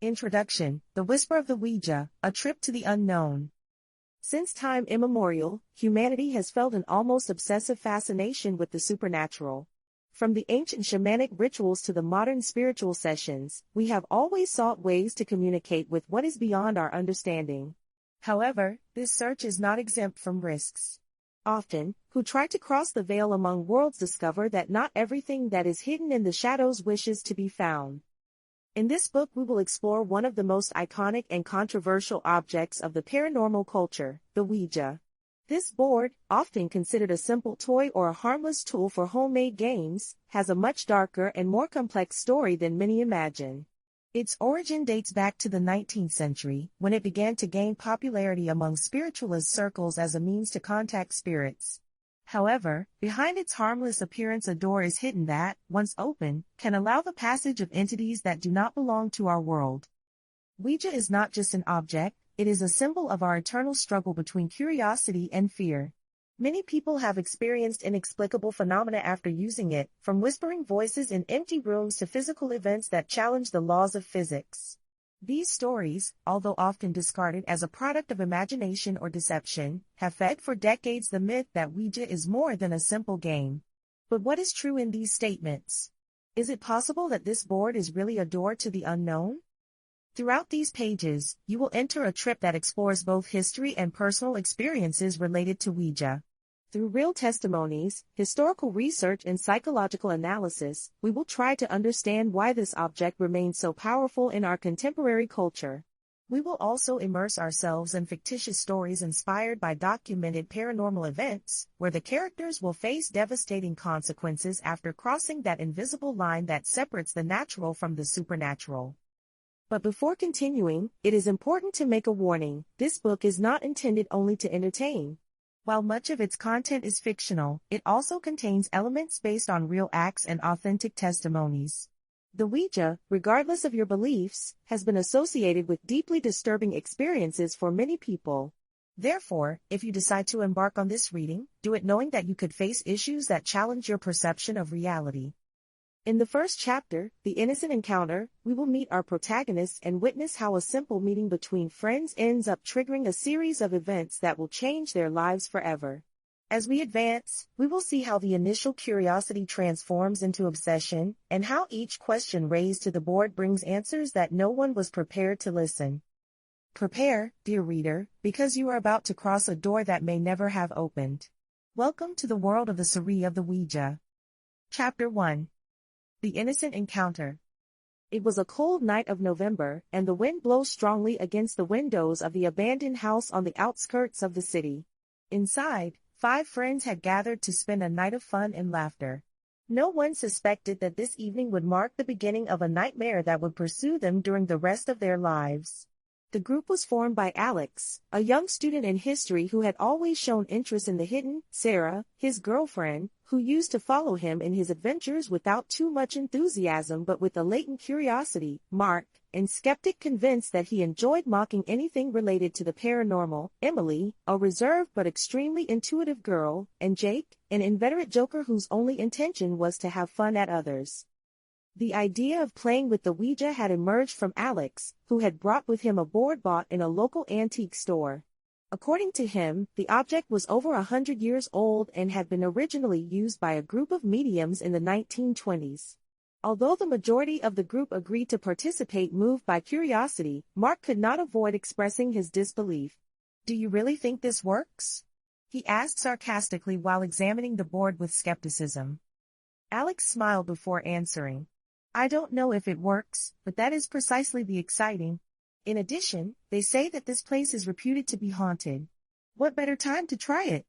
Introduction: The Whisper of the Ouija, A Trip to the Unknown. Since time immemorial, humanity has felt an almost obsessive fascination with the supernatural. From the ancient shamanic rituals to the modern spiritual sessions, we have always sought ways to communicate with what is beyond our understanding. However, this search is not exempt from risks. Often, who try to cross the veil among worlds discover that not everything that is hidden in the shadows wishes to be found. In this book we will explore one of the most iconic and controversial objects of the paranormal culture, the Ouija. This board, often considered a simple toy or a harmless tool for homemade games, has a much darker and more complex story than many imagine. Its origin dates back to the 19th century, when it began to gain popularity among spiritualist circles as a means to contact spirits. However, behind its harmless appearance a door is hidden that, once open, can allow the passage of entities that do not belong to our world. Ouija is not just an object, it is a symbol of our eternal struggle between curiosity and fear. Many people have experienced inexplicable phenomena after using it, from whispering voices in empty rooms to physical events that challenge the laws of physics. These stories, although often discarded as a product of imagination or deception, have fed for decades the myth that Ouija is more than a simple game. But what is true in these statements? Is it possible that this board is really a door to the unknown? Throughout these pages, you will enter a trip that explores both history and personal experiences related to Ouija. Through real testimonies, historical research and psychological analysis, we will try to understand why this object remains so powerful in our contemporary culture. We will also immerse ourselves in fictitious stories inspired by documented paranormal events, where the characters will face devastating consequences after crossing that invisible line that separates the natural from the supernatural. But before continuing, it is important to make a warning: this book is not intended only to entertain. While much of its content is fictional, it also contains elements based on real acts and authentic testimonies. The Ouija, regardless of your beliefs, has been associated with deeply disturbing experiences for many people. Therefore, if you decide to embark on this reading, do it knowing that you could face issues that challenge your perception of reality. In the first chapter, The Innocent Encounter, we will meet our protagonists and witness how a simple meeting between friends ends up triggering a series of events that will change their lives forever. As we advance, we will see how the initial curiosity transforms into obsession, and how each question raised to the board brings answers that no one was prepared to listen. Prepare, dear reader, because you are about to cross a door that may never have opened. Welcome to the world of the surreal of the Ouija. Chapter 1. The Innocent Encounter. It was a cold night of November, and the wind blows strongly against the windows of the abandoned house on the outskirts of the city. Inside, 5 friends had gathered to spend a night of fun and laughter. No one suspected that this evening would mark the beginning of a nightmare that would pursue them during the rest of their lives. The group was formed by Alex, a young student in history who had always shown interest in the hidden, Sarah, his girlfriend, who used to follow him in his adventures without too much enthusiasm but with a latent curiosity, Mark, and skeptic convinced that he enjoyed mocking anything related to the paranormal, Emily, a reserved but extremely intuitive girl, and Jake, an inveterate joker whose only intention was to have fun at others. The idea of playing with the Ouija had emerged from Alex, who had brought with him a board bought in a local antique store. According to him, the object was over 100 years old and had been originally used by a group of mediums in the 1920s. Although the majority of the group agreed to participate moved by curiosity, Mark could not avoid expressing his disbelief. "Do you really think this works?" he asked sarcastically while examining the board with skepticism. Alex smiled before answering. "I don't know if it works, but that is precisely the exciting. In addition, they say that this place is reputed to be haunted. What better time to try it?"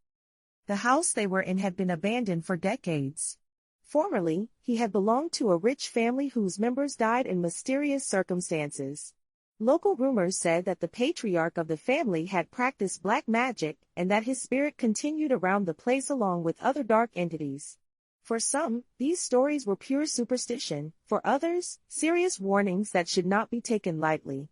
The house they were in had been abandoned for decades. Formerly, he had belonged to a rich family whose members died in mysterious circumstances. Local rumors said that the patriarch of the family had practiced black magic and that his spirit continued around the place along with other dark entities. For some, these stories were pure superstition; for others, serious warnings that should not be taken lightly.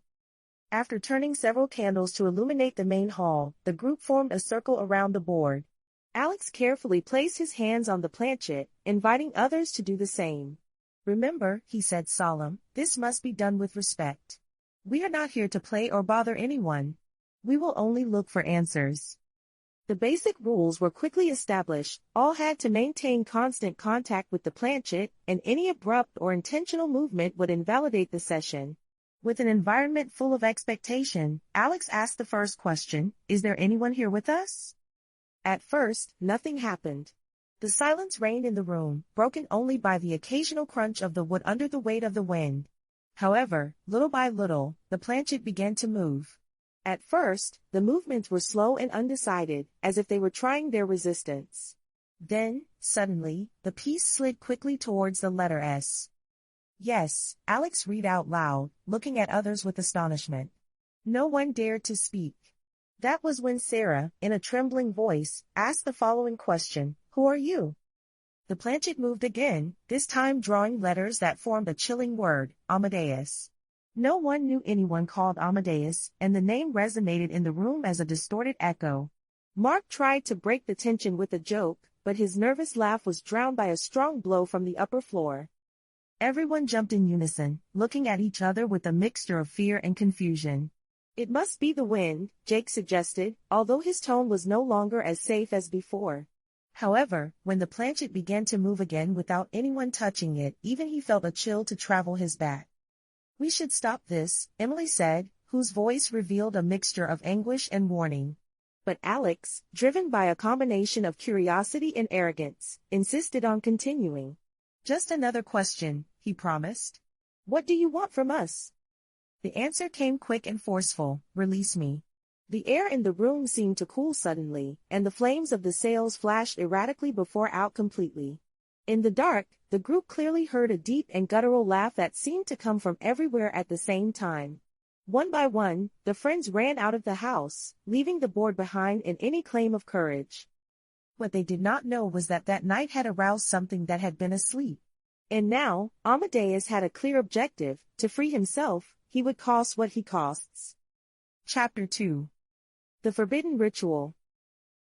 After turning several candles to illuminate the main hall, the group formed a circle around the board. Alex carefully placed his hands on the planchette, inviting others to do the same. "Remember," he said solemn, "this must be done with respect. We are not here to play or bother anyone. We will only look for answers. The basic rules were quickly established. All had to maintain constant contact with the planchette, and any abrupt or intentional movement would invalidate the session. With an environment full of expectation, Alex asked the first question, "Is there anyone here with us?" At first, nothing happened. The silence reigned in the room, broken only by the occasional crunch of the wood under the weight of the wind. However, little by little, the planchette began to move. At first, the movements were slow and undecided, as if they were trying their resistance. Then, suddenly, the piece slid quickly towards the letter S. "Yes," Alex read out loud, looking at others with astonishment. No one dared to speak. That was when Sarah, in a trembling voice, asked the following question, "Who are you?" The planchette moved again, this time drawing letters that formed a chilling word, Amadeus. No one knew anyone called Amadeus, and the name resonated in the room as a distorted echo. Mark tried to break the tension with a joke, but his nervous laugh was drowned by a strong blow from the upper floor. Everyone jumped in unison, looking at each other with a mixture of fear and confusion. "It must be the wind," Jake suggested, although his tone was no longer as safe as before. However, when the planchette began to move again without anyone touching it, even he felt a chill to travel his back. "We should stop this," Emily said, whose voice revealed a mixture of anguish and warning. But Alex, driven by a combination of curiosity and arrogance, insisted on continuing. "Just another question," he promised. "What do you want from us?" The answer came quick and forceful, "Release me." The air in the room seemed to cool suddenly, and the flames of the sails flashed erratically before out completely. In the dark, the group clearly heard a deep and guttural laugh that seemed to come from everywhere at the same time. One by one, the friends ran out of the house, leaving the board behind in any claim of courage. What they did not know was that that night had aroused something that had been asleep. And now, Amadeus had a clear objective: to free himself, he would cost what he costs. Chapter 2. The Forbidden Ritual.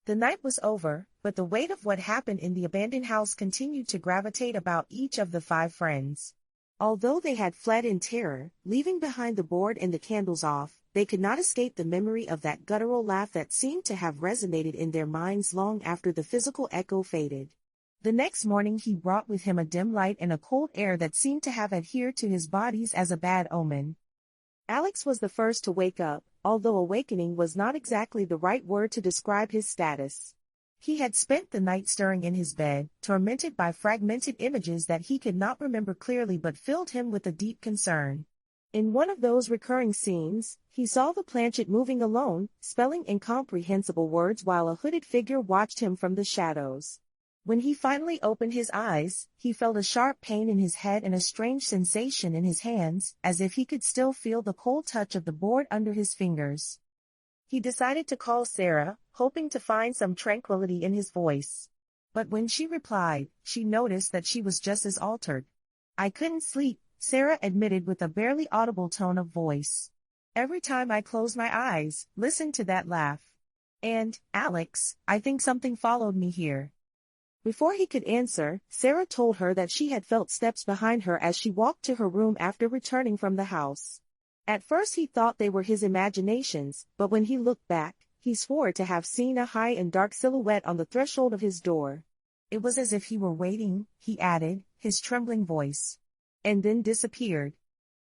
The night was over, but the weight of what happened in the abandoned house continued to gravitate about each of the 5 friends. Although they had fled in terror, leaving behind the board and the candles off, they could not escape the memory of that guttural laugh that seemed to have resonated in their minds long after the physical echo faded. The next morning he brought with him a dim light and a cold air that seemed to have adhered to his bodies as a bad omen. Alex was the first to wake up, although awakening was not exactly the right word to describe his status. He had spent the night stirring in his bed, tormented by fragmented images that he could not remember clearly but filled him with a deep concern. In one of those recurring scenes, he saw the planchette moving alone, spelling incomprehensible words while a hooded figure watched him from the shadows. When he finally opened his eyes, he felt a sharp pain in his head and a strange sensation in his hands, as if he could still feel the cold touch of the board under his fingers. He decided to call Sarah, hoping to find some tranquility in his voice. But when she replied, she noticed that she was just as altered. "I couldn't sleep," Sarah admitted with a barely audible tone of voice. "Every time I closed my eyes, listen to that laugh. And, Alex, I think something followed me here." Before he could answer, Sarah told her that she had felt steps behind her as she walked to her room after returning from the house. At first he thought they were his imaginations, but when he looked back, he swore to have seen a high and dark silhouette on the threshold of his door. "It was as if he were waiting," he added, his trembling voice. And then disappeared.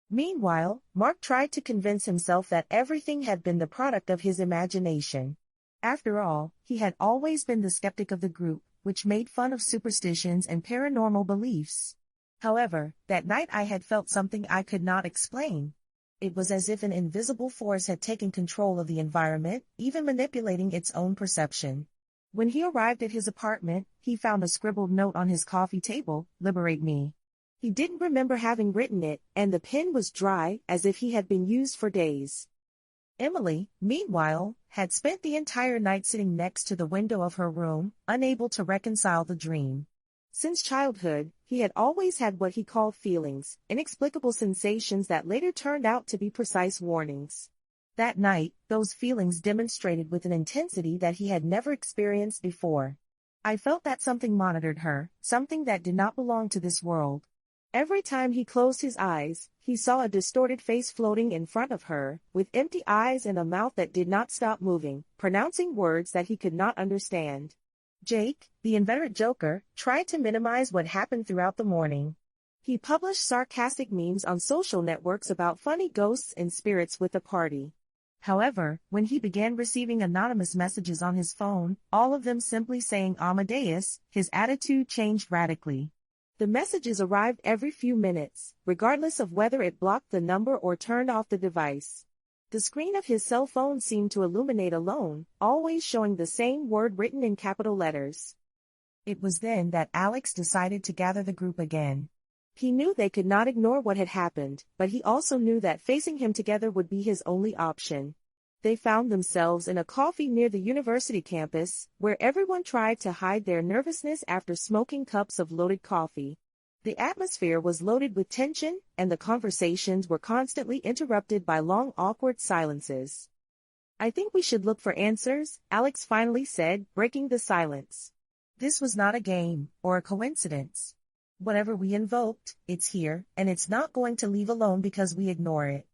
Meanwhile, Mark tried to convince himself that everything had been the product of his imagination. After all, he had always been the skeptic of the group, which made fun of superstitions and paranormal beliefs. However, that night I had felt something I could not explain. It was as if an invisible force had taken control of the environment, even manipulating its own perception. When he arrived at his apartment, he found a scribbled note on his coffee table, "Liberate me." He didn't remember having written it, and the pen was dry, as if he had been used for days. Emily, meanwhile, had spent the entire night sitting next to the window of her room, unable to reconcile the dream. Since childhood, he had always had what he called feelings, inexplicable sensations that later turned out to be precise warnings. That night, those feelings demonstrated with an intensity that he had never experienced before. "I felt that something monitored her, something that did not belong to this world." Every time he closed his eyes, he saw a distorted face floating in front of her, with empty eyes and a mouth that did not stop moving, pronouncing words that he could not understand. Jake, the inveterate joker, tried to minimize what happened throughout the morning. He published sarcastic memes on social networks about funny ghosts and spirits with the party. However, when he began receiving anonymous messages on his phone, all of them simply saying Amadeus, his attitude changed radically. The messages arrived every few minutes, regardless of whether it blocked the number or turned off the device. The screen of his cell phone seemed to illuminate alone, always showing the same word written in capital letters. It was then that Alex decided to gather the group again. He knew they could not ignore what had happened, but he also knew that facing him together would be his only option. They found themselves in a coffee near the university campus, where everyone tried to hide their nervousness after smoking cups of loaded coffee. The atmosphere was loaded with tension, and the conversations were constantly interrupted by long awkward silences. "I think we should look for answers," Alex finally said, breaking the silence. This was not a game, or a coincidence. Whatever we invoked, it's here, and it's not going to leave alone because we ignore it.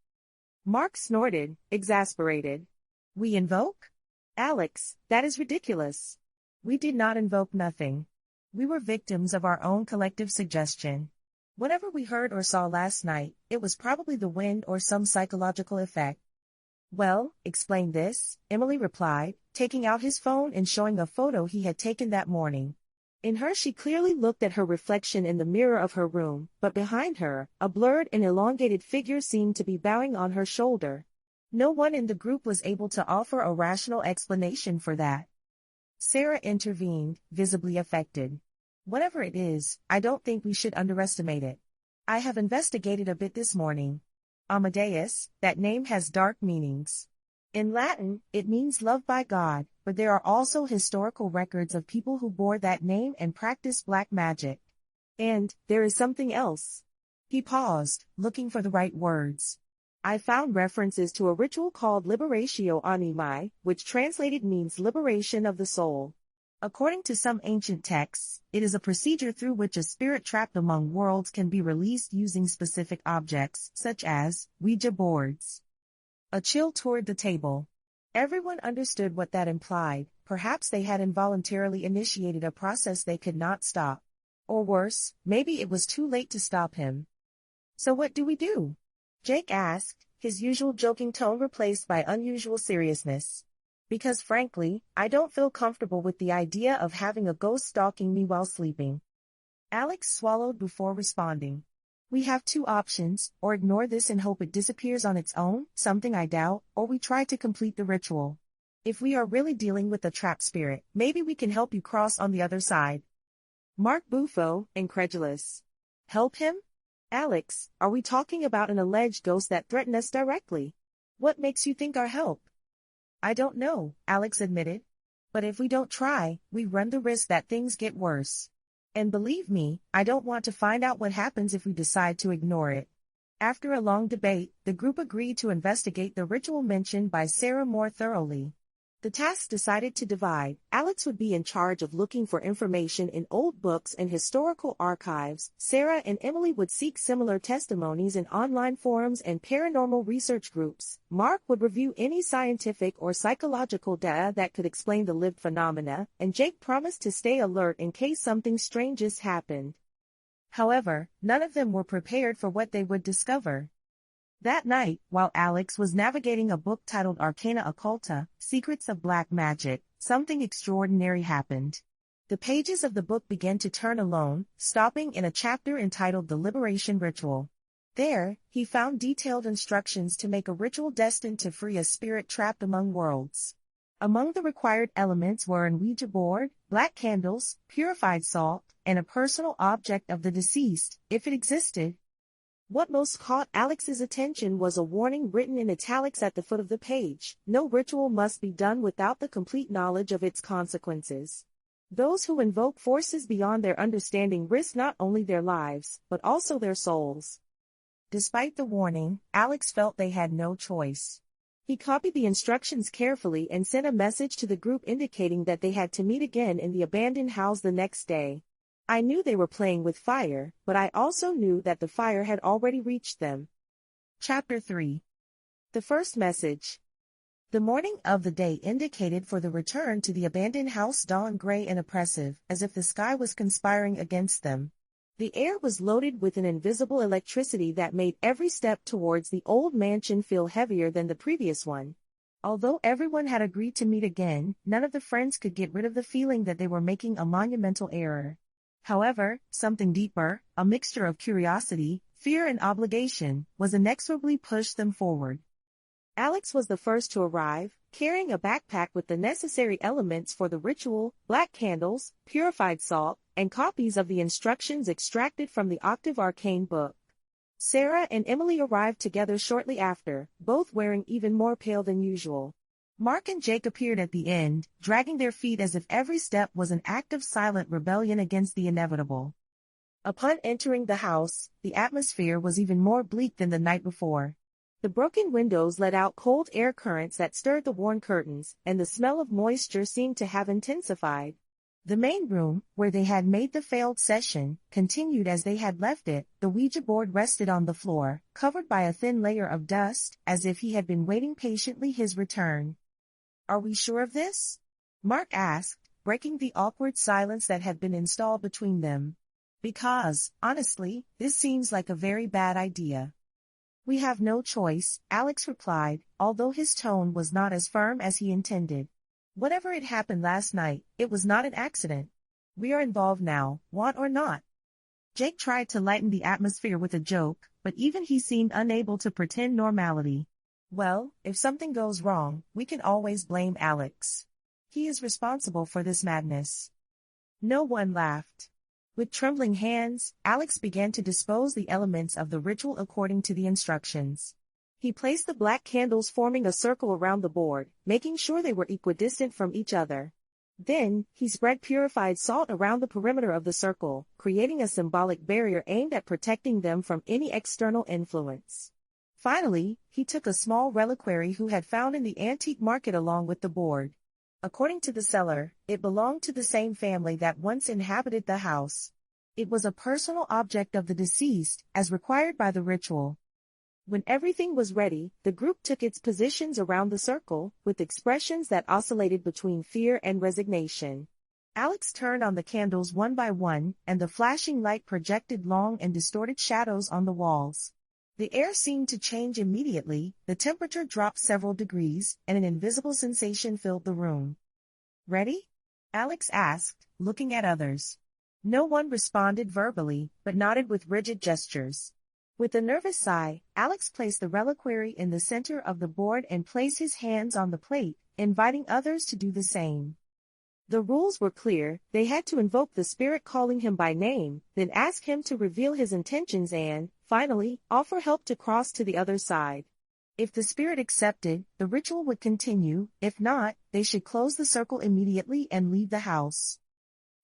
Mark snorted, exasperated. "We invoke? Alex, that is ridiculous. We did not invoke nothing. We were victims of our own collective suggestion. Whatever we heard or saw last night, it was probably the wind or some psychological effect." "Well, explain this," Emily replied, taking out his phone and showing a photo he had taken that morning. In her she clearly looked at her reflection in the mirror of her room, but behind her, a blurred and elongated figure seemed to be bowing on her shoulder. No one in the group was able to offer a rational explanation for that. Sarah intervened, visibly affected. "Whatever it is, I don't think we should underestimate it. I have investigated a bit this morning. Amadeus, that name has dark meanings. In Latin, it means loved by God, but there are also historical records of people who bore that name and practiced black magic. And there is something else." He paused, looking for the right words. "I found references to a ritual called Liberatio Animae, which translated means liberation of the soul. According to some ancient texts, it is a procedure through which a spirit trapped among worlds can be released using specific objects, such as Ouija boards." A chill toured the table. Everyone understood what that implied. Perhaps they had involuntarily initiated a process they could not stop. Or worse, maybe it was too late to stop him. "So what do we do?" Jake asked, his usual joking tone replaced by unusual seriousness. "Because frankly, I don't feel comfortable with the idea of having a ghost stalking me while sleeping." Alex swallowed before responding. "We have two options, or ignore this and hope it disappears on its own, something I doubt, or we try to complete the ritual. If we are really dealing with a trapped spirit, maybe we can help you cross on the other side." Mark Buffo, incredulous. "Help him? Alex, are we talking about an alleged ghost that threatened us directly? What makes you think our help?" "I don't know," Alex admitted. "But if we don't try, we run the risk that things get worse. And believe me, I don't want to find out what happens if we decide to ignore it." After a long debate, the group agreed to investigate the ritual mentioned by Sarah more thoroughly. The tasks decided to divide. Alex would be in charge of looking for information in old books and historical archives. Sarah and Emily would seek similar testimonies in online forums and paranormal research groups. Mark would review any scientific or psychological data that could explain the lived phenomena, and Jake promised to stay alert in case something strange happened. However, none of them were prepared for what they would discover. That night, while Alex was navigating a book titled Arcana Occulta, Secrets of Black Magic, something extraordinary happened. The pages of the book began to turn alone, stopping in a chapter entitled The Liberation Ritual. There, he found detailed instructions to make a ritual destined to free a spirit trapped among worlds. Among the required elements were an Ouija board, black candles, purified salt, and a personal object of the deceased, if it existed. What most caught Alex's attention was a warning written in italics at the foot of the page: "No ritual must be done without the complete knowledge of its consequences. Those who invoke forces beyond their understanding risk not only their lives, but also their souls." Despite the warning, Alex felt they had no choice. He copied the instructions carefully and sent a message to the group indicating that they had to meet again in the abandoned house the next day. I knew they were playing with fire, but I also knew that the fire had already reached them. Chapter 3. The first message. The morning of the day indicated for the return to the abandoned house dawned gray and oppressive, as if the sky was conspiring against them. The air was loaded with an invisible electricity that made every step towards the old mansion feel heavier than the previous one. Although everyone had agreed to meet again, none of the friends could get rid of the feeling that they were making a monumental error. However, something deeper, a mixture of curiosity, fear and obligation, was inexorably pushed them forward. Alex was the first to arrive, carrying a backpack with the necessary elements for the ritual: black candles, purified salt, and copies of the instructions extracted from the Octave Arcane book. Sarah and Emily arrived together shortly after, both wearing even more pale than usual. Mark and Jake appeared at the end, dragging their feet as if every step was an act of silent rebellion against the inevitable. Upon entering the house, the atmosphere was even more bleak than the night before. The broken windows let out cold air currents that stirred the worn curtains, and the smell of moisture seemed to have intensified. The main room, where they had made the failed session, continued as they had left it. The Ouija board rested on the floor, covered by a thin layer of dust, as if he had been waiting patiently his return. "Are we sure of this?" Mark asked, breaking the awkward silence that had been installed between them. "Because, honestly, this seems like a very bad idea." "We have no choice," Alex replied, although his tone was not as firm as he intended. "Whatever had happened last night, it was not an accident. We are involved now, want or not." Jake tried to lighten the atmosphere with a joke, but even he seemed unable to pretend normality. "Well, if something goes wrong, we can always blame Alex. He is responsible for this madness." No one laughed. With trembling hands, Alex began to dispose the elements of the ritual according to the instructions. He placed the black candles forming a circle around the board, making sure they were equidistant from each other. Then, he spread purified salt around the perimeter of the circle, creating a symbolic barrier aimed at protecting them from any external influence. Finally, he took a small reliquary he had found in the antique market along with the board. According to the seller, it belonged to the same family that once inhabited the house. It was a personal object of the deceased, as required by the ritual. When everything was ready, the group took its positions around the circle, with expressions that oscillated between fear and resignation. Alex turned on the candles one by one, and the flashing light projected long and distorted shadows on the walls. The air seemed to change immediately, the temperature dropped several degrees, and an invisible sensation filled the room. "Ready?" Alex asked, looking at others. No one responded verbally, but nodded with rigid gestures. With a nervous sigh, Alex placed the reliquary in the center of the board and placed his hands on the plate, inviting others to do the same. The rules were clear: they had to invoke the spirit calling him by name, then ask him to reveal his intentions and, finally, offer help to cross to the other side. If the spirit accepted, the ritual would continue; if not, they should close the circle immediately and leave the house.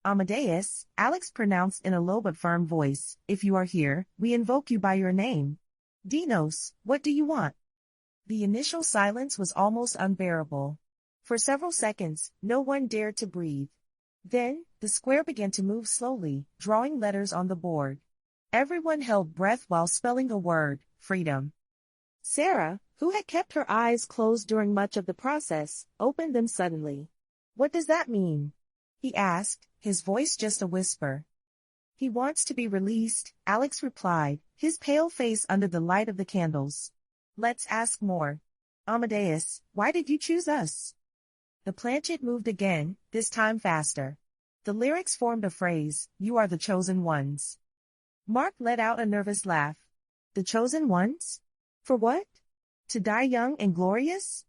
"Amadeus," Alex pronounced in a low but firm voice, "if you are here, we invoke you by your name. Dinos, what do you want?" The initial silence was almost unbearable. For several seconds, no one dared to breathe. Then, the square began to move slowly, drawing letters on the board. Everyone held breath while spelling a word: freedom. Sarah, who had kept her eyes closed during much of the process, opened them suddenly. "What does that mean?" he asked, his voice just a whisper. "He wants to be released," Alex replied, his pale face under the light of the candles. "Let's ask more. Amadeus, why did you choose us?" The planchet moved again, this time faster. The lyrics formed a phrase: "You are the chosen ones." Mark let out a nervous laugh. "The chosen ones? For what? To die young and glorious?"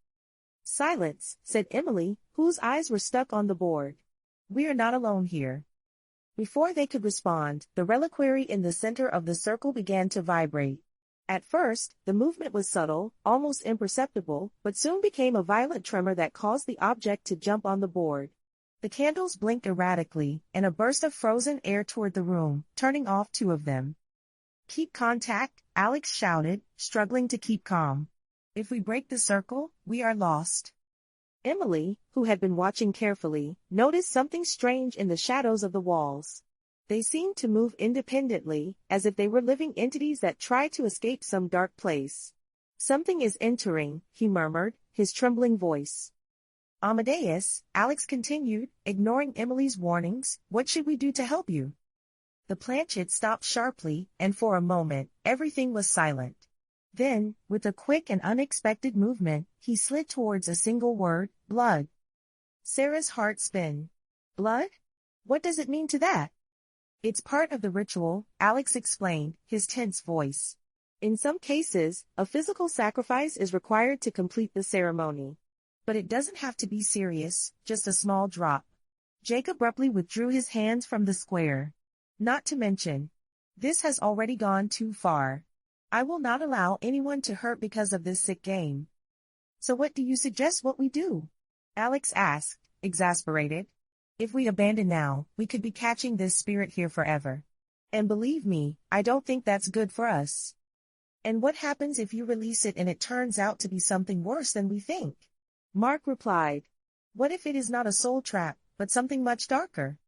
"Silence," said Emily, whose eyes were stuck on the board. "We are not alone here." Before they could respond, the reliquary in the center of the circle began to vibrate. At first, the movement was subtle, almost imperceptible, but soon became a violent tremor that caused the object to jump on the board. The candles blinked erratically, and a burst of frozen air toured the room, turning off two of them. "Keep contact," Alex shouted, struggling to keep calm. "If we break the circle, we are lost." Emily, who had been watching carefully, noticed something strange in the shadows of the walls. They seemed to move independently, as if they were living entities that tried to escape some dark place. Something is entering, he murmured, his trembling voice. Amadeus, Alex continued, ignoring Emily's warnings, what should we do to help you? The planchette stopped sharply, and for a moment, everything was silent. Then, with a quick and unexpected movement, he slid towards a single word, blood. Sarah's heart spun. Blood? What does it mean to that? It's part of the ritual, Alex explained, his tense voice. In some cases, a physical sacrifice is required to complete the ceremony. But it doesn't have to be serious, just a small drop. Jake abruptly withdrew his hands from the square. Not to mention, this has already gone too far. I will not allow anyone to hurt because of this sick game. So what do you suggest what we do? Alex asked, exasperated. If we abandon now, we could be catching this spirit here forever. And believe me, I don't think that's good for us. And what happens if you release it and it turns out to be something worse than we think? Mark replied. What if it is not a soul trap, but something much darker?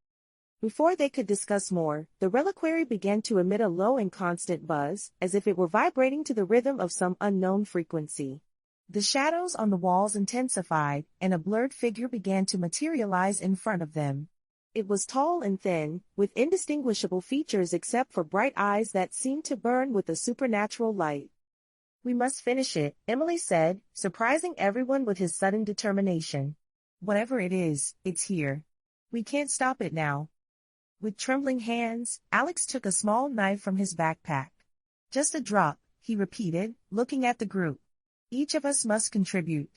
Before they could discuss more, the reliquary began to emit a low and constant buzz, as if it were vibrating to the rhythm of some unknown frequency. The shadows on the walls intensified, and a blurred figure began to materialize in front of them. It was tall and thin, with indistinguishable features except for bright eyes that seemed to burn with a supernatural light. We must finish it, Emily said, surprising everyone with his sudden determination. Whatever it is, it's here. We can't stop it now. With trembling hands, Alex took a small knife from his backpack. Just a drop, he repeated, looking at the group. Each of us must contribute.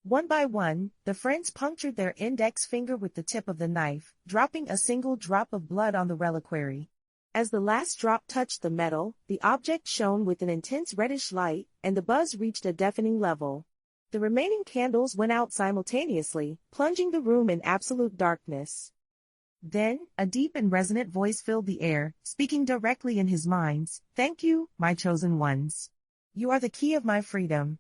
One by one, the friends punctured their index finger with the tip of the knife, dropping a single drop of blood on the reliquary. As the last drop touched the metal, the object shone with an intense reddish light, and the buzz reached a deafening level. The remaining candles went out simultaneously, plunging the room in absolute darkness. Then, a deep and resonant voice filled the air, speaking directly in his minds. Thank you, my chosen ones. You are the key of my freedom.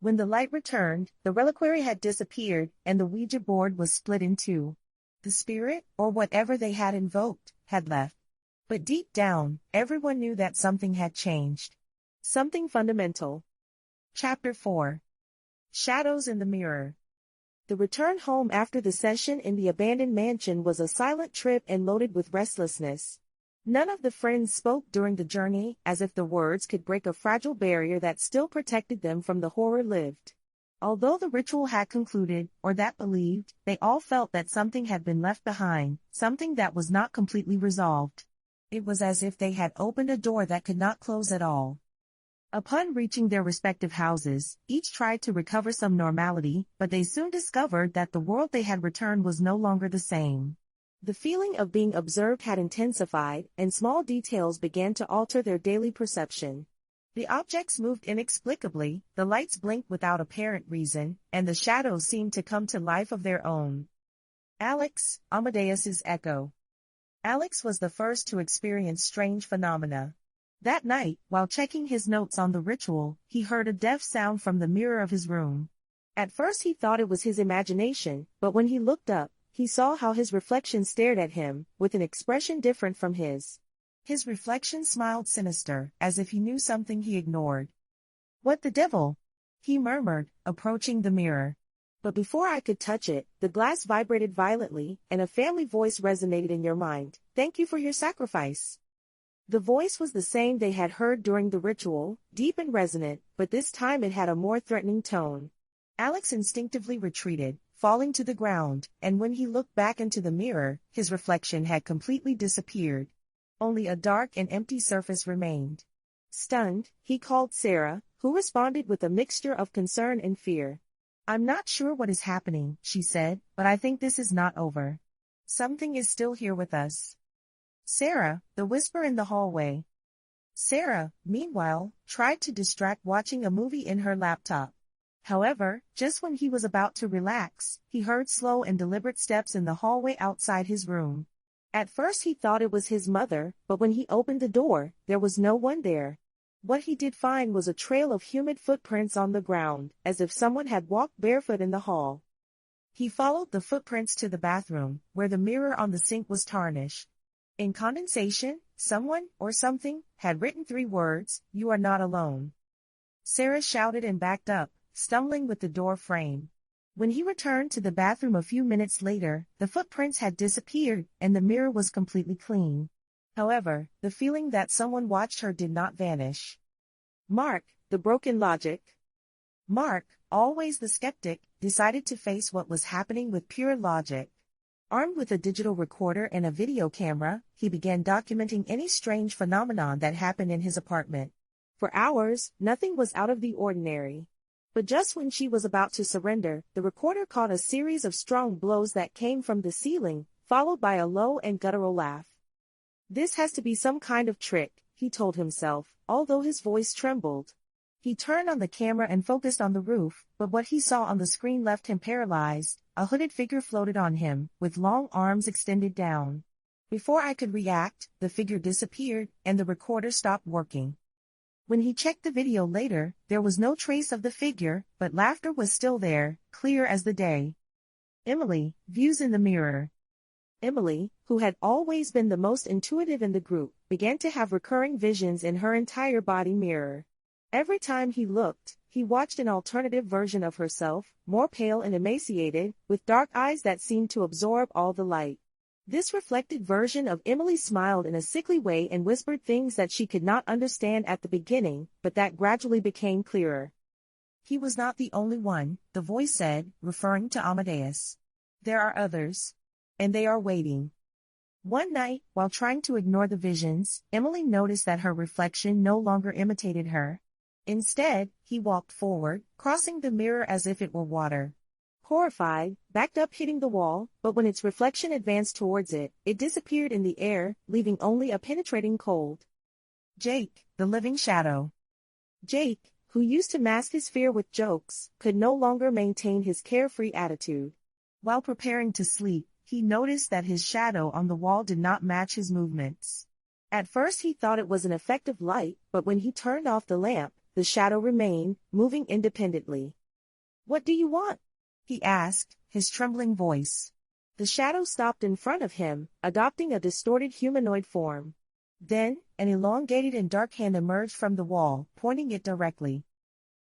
When the light returned, the reliquary had disappeared, and the Ouija board was split in two. The spirit, or whatever they had invoked, had left. But deep down, everyone knew that something had changed. Something fundamental. Chapter 4. Shadows in the Mirror. The return home after the session in the abandoned mansion was a silent trip and loaded with restlessness. None of the friends spoke during the journey, as if the words could break a fragile barrier that still protected them from the horror lived. Although the ritual had concluded, or that believed, they all felt that something had been left behind, something that was not completely resolved. It was as if they had opened a door that could not close at all. Upon reaching their respective houses, each tried to recover some normality, but they soon discovered that the world they had returned was no longer the same. The feeling of being observed had intensified, and small details began to alter their daily perception. The objects moved inexplicably, the lights blinked without apparent reason, and the shadows seemed to come to life of their own. Alex, Amadeus's echo. Alex was the first to experience strange phenomena. That night, while checking his notes on the ritual, he heard a deaf sound from the mirror of his room. At first he thought it was his imagination, but when he looked up, he saw how his reflection stared at him, with an expression different from his. His reflection smiled sinister, as if he knew something he ignored. What the devil? He murmured, approaching the mirror. But before I could touch it, the glass vibrated violently, and a family voice resonated in your mind. Thank you for your sacrifice. The voice was the same they had heard during the ritual, deep and resonant, but this time it had a more threatening tone. Alex instinctively retreated, falling to the ground, and when he looked back into the mirror, his reflection had completely disappeared. Only a dark and empty surface remained. Stunned, he called Sarah, who responded with a mixture of concern and fear. I'm not sure what is happening, she said, but I think this is not over. Something is still here with us. Sarah, the whisper in the hallway. Sarah, meanwhile, tried to distract watching a movie in her laptop. However, just when he was about to relax, he heard slow and deliberate steps in the hallway outside his room. At first he thought it was his mother, but when he opened the door, there was no one there. What he did find was a trail of humid footprints on the ground, as if someone had walked barefoot in the hall. He followed the footprints to the bathroom, where the mirror on the sink was tarnished. In condensation, someone, or something, had written 3 words, "You are not alone." Sarah shouted and backed up, stumbling with the door frame. When he returned to the bathroom a few minutes later, the footprints had disappeared, and the mirror was completely clean. However, the feeling that someone watched her did not vanish. Mark, the broken logic. Mark, always the skeptic, decided to face what was happening with pure logic. Armed with a digital recorder and a video camera, he began documenting any strange phenomenon that happened in his apartment. For hours, nothing was out of the ordinary. But just when she was about to surrender, the recorder caught a series of strong blows that came from the ceiling, followed by a low and guttural laugh. "This has to be some kind of trick," he told himself, although his voice trembled. He turned on the camera and focused on the roof, but what he saw on the screen left him paralyzed. A hooded figure floated on him, with long arms extended down. Before I could react, the figure disappeared, and the recorder stopped working. When he checked the video later, there was no trace of the figure, but laughter was still there, clear as the day. Emily, views in the mirror. Emily, who had always been the most intuitive in the group, began to have recurring visions in her entire body mirror. Every time he looked, he watched an alternative version of herself, more pale and emaciated, with dark eyes that seemed to absorb all the light. This reflected version of Emily smiled in a sickly way and whispered things that she could not understand at the beginning, but that gradually became clearer. "He was not the only one," the voice said, referring to Amadeus. "There are others. And they are waiting." One night, while trying to ignore the visions, Emily noticed that her reflection no longer imitated her. Instead, he walked forward, crossing the mirror as if it were water. Horrified, backed up hitting the wall, but when its reflection advanced towards it, it disappeared in the air, leaving only a penetrating cold. Jake, the living shadow. Jake, who used to mask his fear with jokes, could no longer maintain his carefree attitude. While preparing to sleep, he noticed that his shadow on the wall did not match his movements. At first he thought it was an effect of light, but when he turned off the lamp, the shadow remained, moving independently. "What do you want?" he asked, his trembling voice. The shadow stopped in front of him, adopting a distorted humanoid form. Then, an elongated and dark hand emerged from the wall, pointing it directly.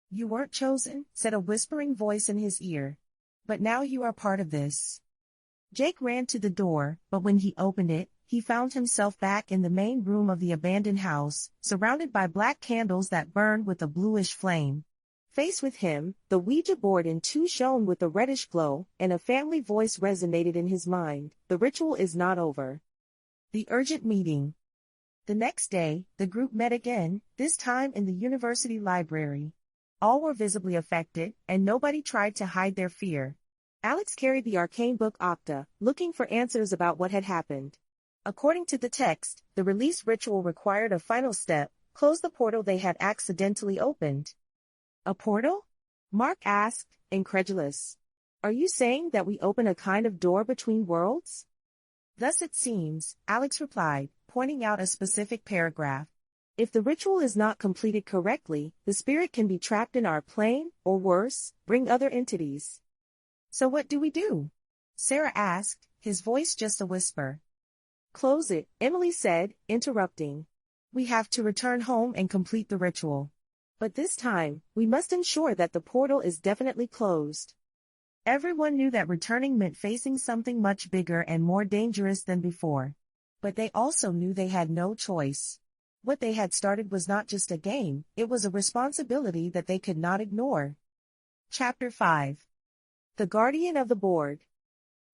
"You weren't chosen," said a whispering voice in his ear. "But now you are part of this." Jake ran to the door, but when he opened it, he found himself back in the main room of the abandoned house, surrounded by black candles that burned with a bluish flame. Faced with him, the Ouija board in two shone with a reddish glow, and a family voice resonated in his mind: "The ritual is not over." The urgent meeting. The next day, the group met again, this time in the university library. All were visibly affected, and nobody tried to hide their fear. Alex carried the arcane book Octa, looking for answers about what had happened. According to the text, the release ritual required a final step: close the portal they had accidentally opened. "A portal?" Mark asked, incredulous. "Are you saying that we open a kind of door between worlds?" "Thus it seems," Alex replied, pointing out a specific paragraph. "If the ritual is not completed correctly, the spirit can be trapped in our plane, or worse, bring other entities." "So what do we do?" Sarah asked, his voice just a whisper. "Close it," Emily said, interrupting. "We have to return home and complete the ritual. But this time, we must ensure that the portal is definitely closed." Everyone knew that returning meant facing something much bigger and more dangerous than before. But they also knew they had no choice. What they had started was not just a game, it was a responsibility that they could not ignore. Chapter 5. The Guardian of the Board.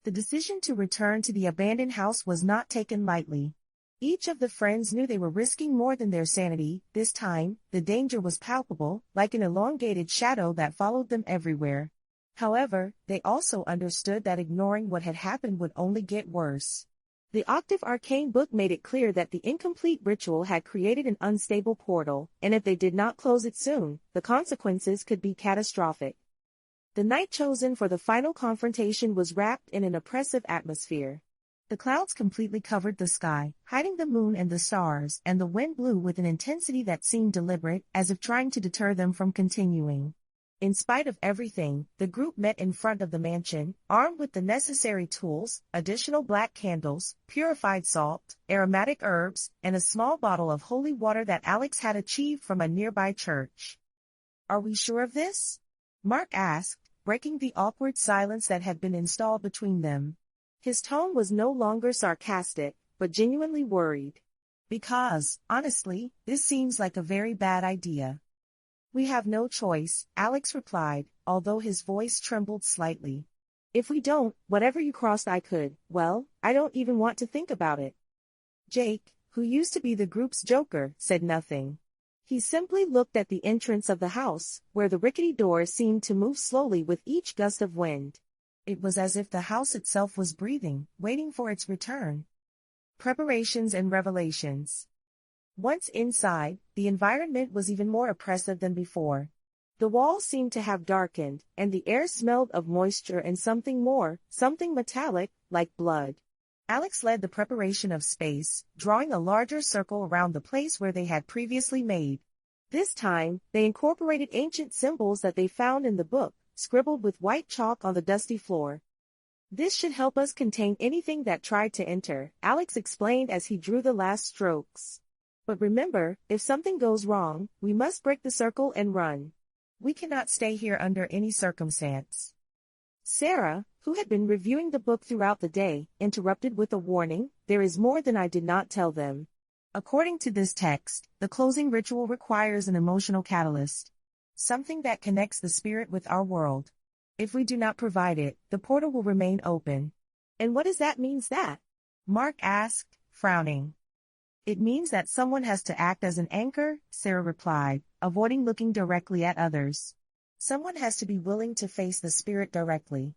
The decision to return to the abandoned house was not taken lightly. Each of the friends knew they were risking more than their sanity. This time, the danger was palpable, like an elongated shadow that followed them everywhere. However, they also understood that ignoring what had happened would only get worse. The Octave Arcane book made it clear that the incomplete ritual had created an unstable portal, and if they did not close it soon, the consequences could be catastrophic. The night chosen for the final confrontation was wrapped in an oppressive atmosphere. The clouds completely covered the sky, hiding the moon and the stars, and the wind blew with an intensity that seemed deliberate, as if trying to deter them from continuing. In spite of everything, the group met in front of the mansion, armed with the necessary tools, additional black candles, purified salt, aromatic herbs, and a small bottle of holy water that Alex had achieved from a nearby church. "Are we sure of this?" Mark asked, breaking the awkward silence that had been installed between them. His tone was no longer sarcastic, but genuinely worried. "Because, honestly, this seems like a very bad idea." "We have no choice," Alex replied, although his voice trembled slightly. "If we don't, whatever you crossed I could, well, I don't even want to think about it." Jake, who used to be the group's joker, said nothing. He simply looked at the entrance of the house, where the rickety door seemed to move slowly with each gust of wind. It was as if the house itself was breathing, waiting for its return. Preparations and revelations. Once inside, the environment was even more oppressive than before. The walls seemed to have darkened, and the air smelled of moisture and something more, something metallic, like blood. Alex led the preparation of space, drawing a larger circle around the place where they had previously made. This time, they incorporated ancient symbols that they found in the book, scribbled with white chalk on the dusty floor. "This should help us contain anything that tried to enter," Alex explained as he drew the last strokes. "But remember, if something goes wrong, we must break the circle and run. We cannot stay here under any circumstance." Sarah, who had been reviewing the book throughout the day, interrupted with a warning, "There is more than I did not tell them. According to this text, the closing ritual requires an emotional catalyst. Something that connects the spirit with our world. If we do not provide it, the portal will remain open." "And what does that mean?" Mark asked, frowning. "It means that someone has to act as an anchor," Sarah replied, avoiding looking directly at others. "Someone has to be willing to face the spirit directly."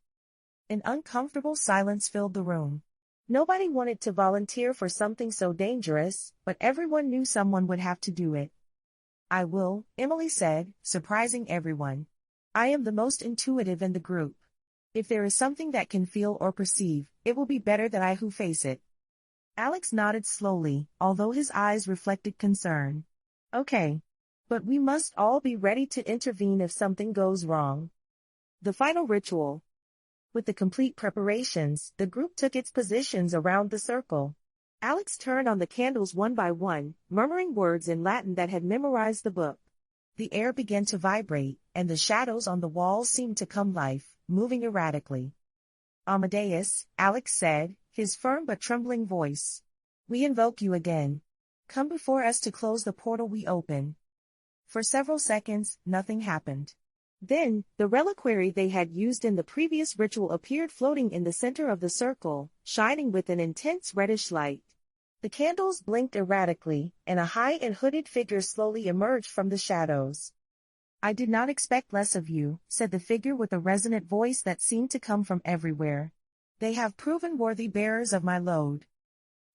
An uncomfortable silence filled the room. Nobody wanted to volunteer for something so dangerous, but everyone knew someone would have to do it. "I will," Emily said, surprising everyone. "I am the most intuitive in the group. If there is something that can feel or perceive, it will be better that I who face it." Alex nodded slowly, although his eyes reflected concern. "Okay. But we must all be ready to intervene if something goes wrong." The final ritual. With the complete preparations, the group took its positions around the circle. Alex turned on the candles one by one, murmuring words in Latin that had memorized the book. The air began to vibrate, and the shadows on the walls seemed to come life, moving erratically. "Amadeus," Alex said, his firm but trembling voice. "We invoke you again. Come before us to close the portal we open." For several seconds, nothing happened. Then, the reliquary they had used in the previous ritual appeared floating in the center of the circle, shining with an intense reddish light. The candles blinked erratically, and a high and hooded figure slowly emerged from the shadows. "I did not expect less of you," said the figure with a resonant voice that seemed to come from everywhere. "They have proven worthy bearers of my load."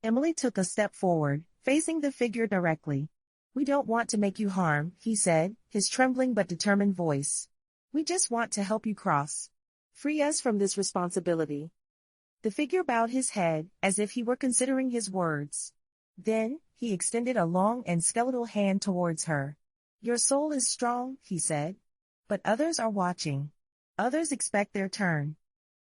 Emily took a step forward, facing the figure directly. "We don't want to make you harm," he said, his trembling but determined voice. "We just want to help you cross. Free us from this responsibility." The figure bowed his head, as if he were considering his words. Then, he extended a long and skeletal hand towards her. "Your soul is strong," he said. "But others are watching. Others expect their turn."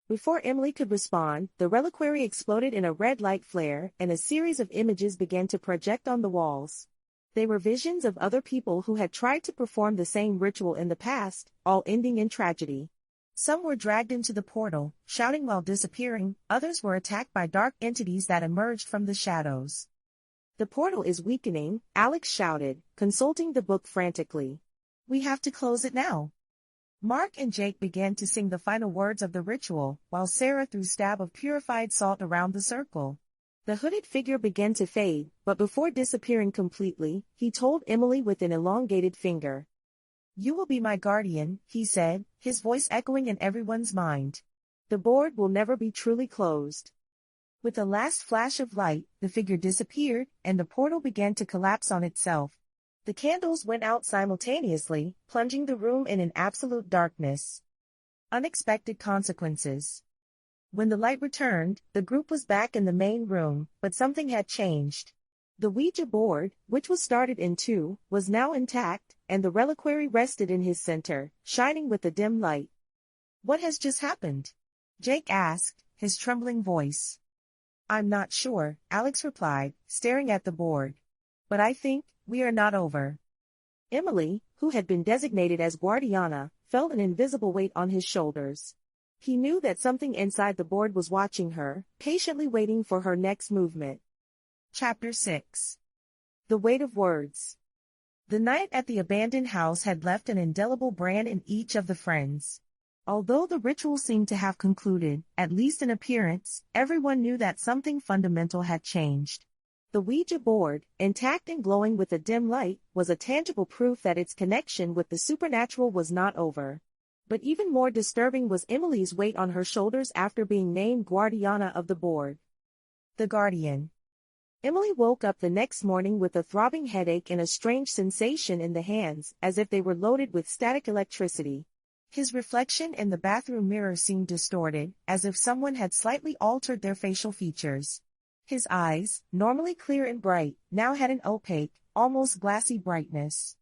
Before Emily could respond, the reliquary exploded in a red light flare, and a series of images began to project on the walls. They were visions of other people who had tried to perform the same ritual in the past, all ending in tragedy. Some were dragged into the portal, shouting while disappearing, others were attacked by dark entities that emerged from the shadows. "The portal is weakening," Alex shouted, consulting the book frantically. "We have to close it now." Mark and Jake began to sing the final words of the ritual, while Sarah threw a stab of purified salt around the circle. The hooded figure began to fade, but before disappearing completely, he told Emily with an elongated finger. "You will be my guardian," he said, his voice echoing in everyone's mind. "The board will never be truly closed." With a last flash of light, the figure disappeared, and the portal began to collapse on itself. The candles went out simultaneously, plunging the room in an absolute darkness. Unexpected consequences. When the light returned, the group was back in the main room, but something had changed. The Ouija board, which was started in two, was now intact, and the reliquary rested in his center, shining with a dim light. "What has just happened?" Jake asked, his trembling voice. "I'm not sure," Alex replied, staring at the board. "But I think we are not over." Emily, who had been designated as Guardiana, felt an invisible weight on his shoulders. He knew that something inside the board was watching her, patiently waiting for her next movement. Chapter 6. The Weight of Words. The night at the abandoned house had left an indelible brand in each of the friends. Although the ritual seemed to have concluded, at least in appearance, everyone knew that something fundamental had changed. The Ouija board, intact and glowing with a dim light, was a tangible proof that its connection with the supernatural was not over. But even more disturbing was Emily's weight on her shoulders after being named Guardiana of the board. The Guardian. Emily woke up the next morning with a throbbing headache and a strange sensation in the hands, as if they were loaded with static electricity. His reflection in the bathroom mirror seemed distorted, as if someone had slightly altered their facial features. His eyes, normally clear and bright, now had an opaque, almost glassy brightness.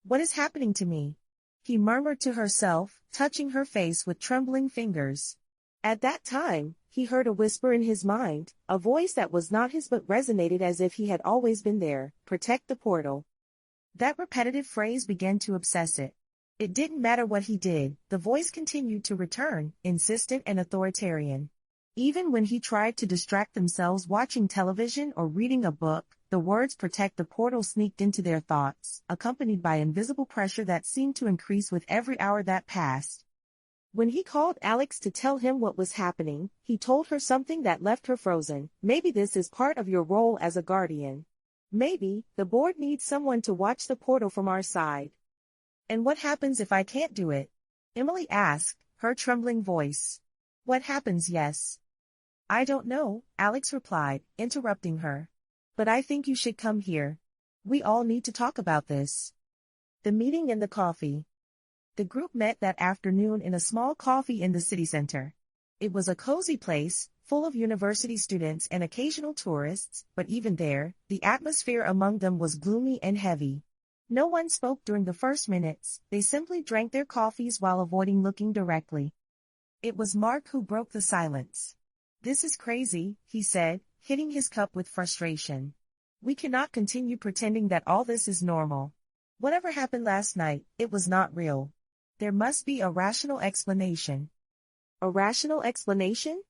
"What is happening to me?" he murmured to herself, touching her face with trembling fingers. At that time, he heard a whisper in his mind, a voice that was not his but resonated as if he had always been there: "Protect the portal." That repetitive phrase began to obsess it. It didn't matter what he did, the voice continued to return, insistent and authoritarian. Even when he tried to distract themselves watching television or reading a book, the words "protect the portal" sneaked into their thoughts, accompanied by invisible pressure that seemed to increase with every hour that passed. When he called Alex to tell him what was happening, he told her something that left her frozen. "Maybe this is part of your role as a guardian. Maybe the board needs someone to watch the portal from our side." "And what happens if I can't do it?" Emily asked, her trembling voice. "What happens? Yes. I don't know," Alex replied, interrupting her. "But I think you should come here. We all need to talk about this." The meeting and the coffee. The group met that afternoon in a small coffee in the city center. It was a cozy place, full of university students and occasional tourists, but even there, the atmosphere among them was gloomy and heavy. No one spoke during the first minutes, they simply drank their coffees while avoiding looking directly. It was Mark who broke the silence. "This is crazy," he said, hitting his cup with frustration. "We cannot continue pretending that all this is normal. Whatever happened last night, it was not real. There must be a rational explanation." "A rational explanation?"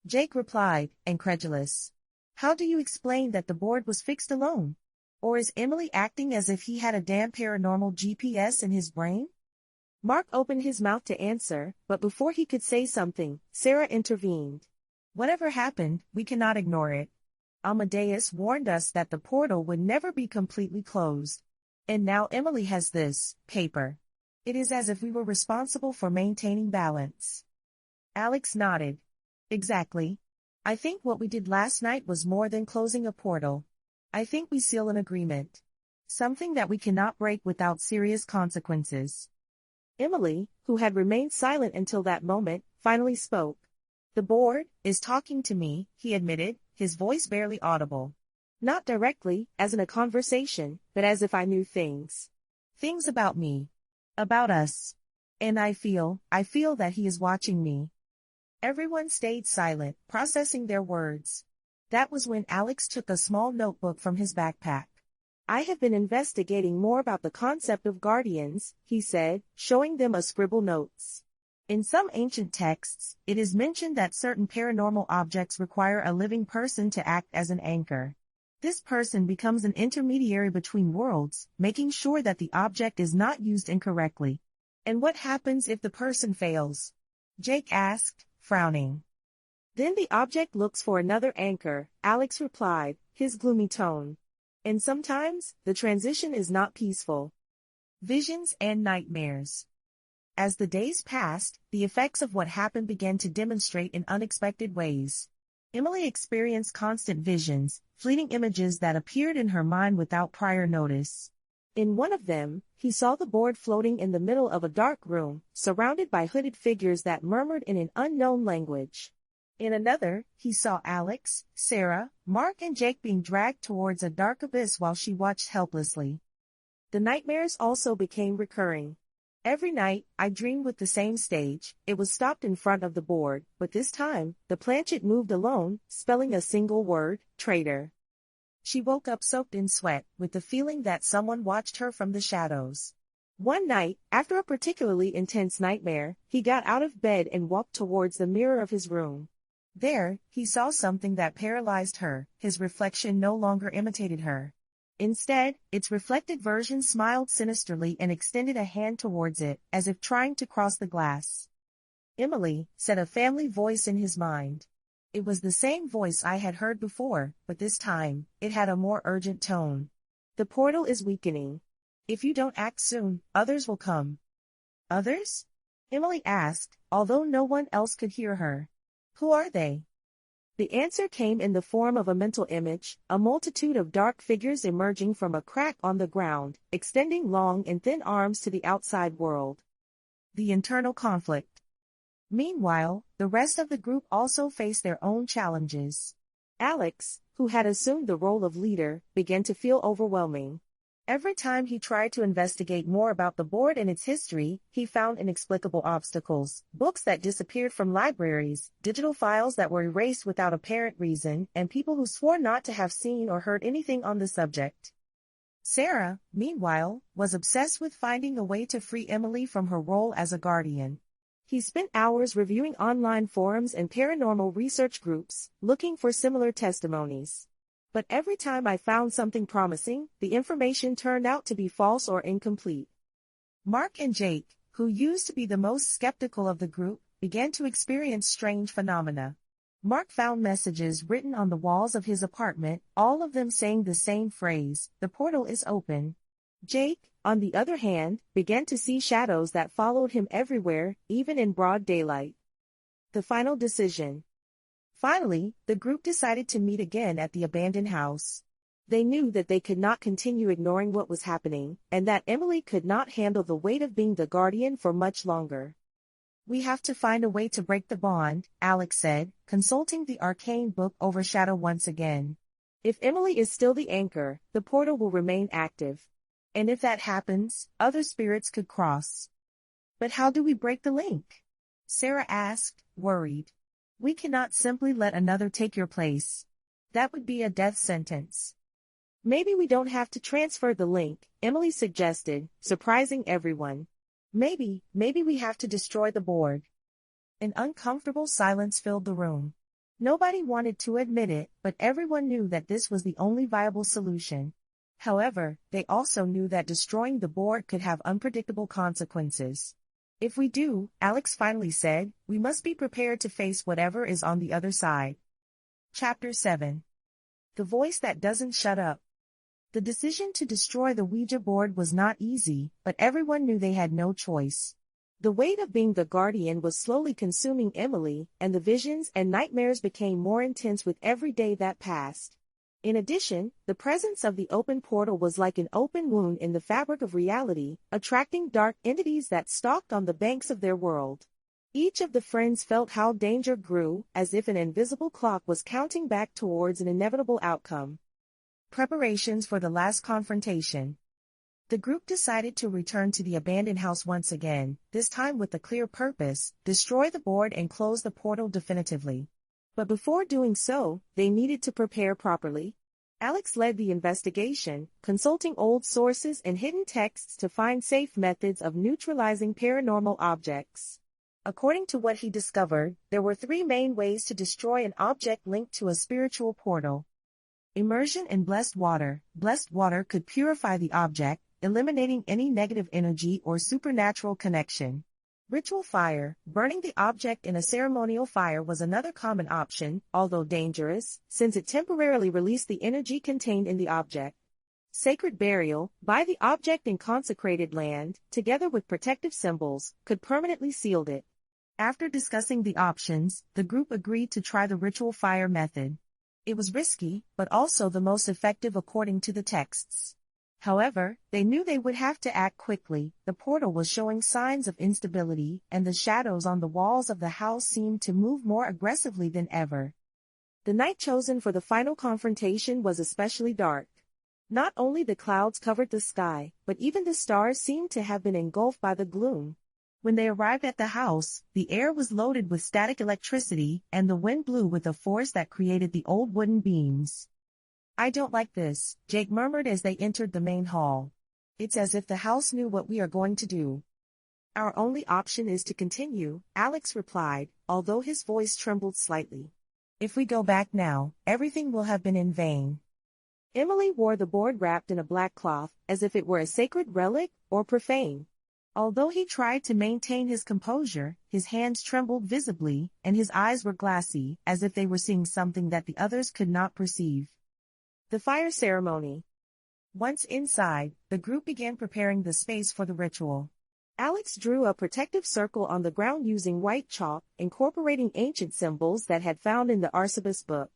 Jake replied, incredulous. "How do you explain that the board was fixed alone? Or is Emily acting as if he had a damn paranormal GPS in his brain?" Mark opened his mouth to answer, but before he could say something, Sarah intervened. "Whatever happened, we cannot ignore it. Amadeus warned us that the portal would never be completely closed. And now Emily has this paper. It is as if we were responsible for maintaining balance." Alex nodded. "Exactly. I think what we did last night was more than closing a portal. I think we seal an agreement. Something that we cannot break without serious consequences." Emily, who had remained silent until that moment, finally spoke. "The board is talking to me," he admitted, his voice barely audible. "Not directly, as in a conversation, but as if I knew things. Things about me. About us. And I feel that he is watching me." Everyone stayed silent, processing their words. That was when Alex took a small notebook from his backpack. "I have been investigating more about the concept of guardians," he said, showing them a scribble notes. "In some ancient texts, it is mentioned that certain paranormal objects require a living person to act as an anchor. This person becomes an intermediary between worlds, making sure that the object is not used incorrectly." "And what happens if the person fails?" Jake asked, frowning. "Then the object looks for another anchor," Alex replied, his gloomy tone. "And sometimes, the transition is not peaceful." Visions and nightmares. As the days passed, the effects of what happened began to demonstrate in unexpected ways. Emily experienced constant visions, fleeting images that appeared in her mind without prior notice. In one of them, he saw the board floating in the middle of a dark room, surrounded by hooded figures that murmured in an unknown language. In another, he saw Alex, Sarah, Mark and Jake being dragged towards a dark abyss while she watched helplessly. The nightmares also became recurring. Every night, I dreamed with the same stage. It was stopped in front of the board, but this time, the planchet moved alone, spelling a single word, traitor. She woke up soaked in sweat, with the feeling that someone watched her from the shadows. One night, after a particularly intense nightmare, he got out of bed and walked towards the mirror of his room. There, he saw something that paralyzed her. His reflection no longer imitated her. Instead, its reflected version smiled sinisterly and extended a hand towards it, as if trying to cross the glass. "Emily," said a family voice in his mind. It was the same voice I had heard before, but this time, it had a more urgent tone. "The portal is weakening. If you don't act soon, others will come." "Others?" Emily asked, although no one else could hear her. "Who are they?" The answer came in the form of a mental image, a multitude of dark figures emerging from a crack on the ground, extending long and thin arms to the outside world. The internal conflict. Meanwhile, the rest of the group also faced their own challenges. Alex, who had assumed the role of leader, began to feel overwhelming. Every time he tried to investigate more about the board and its history, he found inexplicable obstacles, books that disappeared from libraries, digital files that were erased without apparent reason, and people who swore not to have seen or heard anything on the subject. Sarah, meanwhile, was obsessed with finding a way to free Emily from her role as a guardian. He spent hours reviewing online forums and paranormal research groups, looking for similar testimonies. But every time I found something promising, the information turned out to be false or incomplete. Mark and Jake, who used to be the most skeptical of the group, began to experience strange phenomena. Mark found messages written on the walls of his apartment, all of them saying the same phrase, "The portal is open." Jake, on the other hand, began to see shadows that followed him everywhere, even in broad daylight. The final decision. Finally, the group decided to meet again at the abandoned house. They knew that they could not continue ignoring what was happening, and that Emily could not handle the weight of being the guardian for much longer. "We have to find a way to break the bond," Alex said, consulting the arcane book Overshadow once again. "If Emily is still the anchor, the portal will remain active. And if that happens, other spirits could cross." "But how do we break the link?" Sarah asked, worried. "We cannot simply let another take your place. That would be a death sentence." "Maybe we don't have to transfer the link," Emily suggested, surprising everyone. Maybe we have to destroy the board." An uncomfortable silence filled the room. Nobody wanted to admit it, but everyone knew that this was the only viable solution. However, they also knew that destroying the board could have unpredictable consequences. "If we do," Alex finally said, "we must be prepared to face whatever is on the other side." Chapter 7. The Voice That Doesn't Shut Up. The decision to destroy the Ouija board was not easy, but everyone knew they had no choice. The weight of being the guardian was slowly consuming Emily, and the visions and nightmares became more intense with every day that passed. In addition, the presence of the open portal was like an open wound in the fabric of reality, attracting dark entities that stalked on the banks of their world. Each of the friends felt how danger grew, as if an invisible clock was counting back towards an inevitable outcome. Preparations for the last confrontation. The group decided to return to the abandoned house once again, this time with a clear purpose: destroy the board and close the portal definitively. But before doing so, they needed to prepare properly. Alex led the investigation, consulting old sources and hidden texts to find safe methods of neutralizing paranormal objects. According to what he discovered, there were 3 main ways to destroy an object linked to a spiritual portal. Immersion in blessed water. Blessed water could purify the object, eliminating any negative energy or supernatural connection. Ritual fire. Burning the object in a ceremonial fire was another common option, although dangerous, since it temporarily released the energy contained in the object. Sacred burial. Buy the object in consecrated land, together with protective symbols, could permanently seal it. After discussing the options, the group agreed to try the ritual fire method. It was risky, but also the most effective according to the texts. However, they knew they would have to act quickly. The portal was showing signs of instability, and the shadows on the walls of the house seemed to move more aggressively than ever. The night chosen for the final confrontation was especially dark. Not only the clouds covered the sky, but even the stars seemed to have been engulfed by the gloom. When they arrived at the house, the air was loaded with static electricity, and the wind blew with a force that created the old wooden beams. "I don't like this," Jake murmured as they entered the main hall. "It's as if the house knew what we are going to do." "Our only option is to continue," Alex replied, although his voice trembled slightly. "If we go back now, everything will have been in vain." Emily wore the board wrapped in a black cloth, as if it were a sacred relic or profane. Although he tried to maintain his composure, his hands trembled visibly, and his eyes were glassy, as if they were seeing something that the others could not perceive. The fire ceremony. Once inside, the group began preparing the space for the ritual. Alex drew a protective circle on the ground using white chalk, incorporating ancient symbols that had found in the Arcebus book.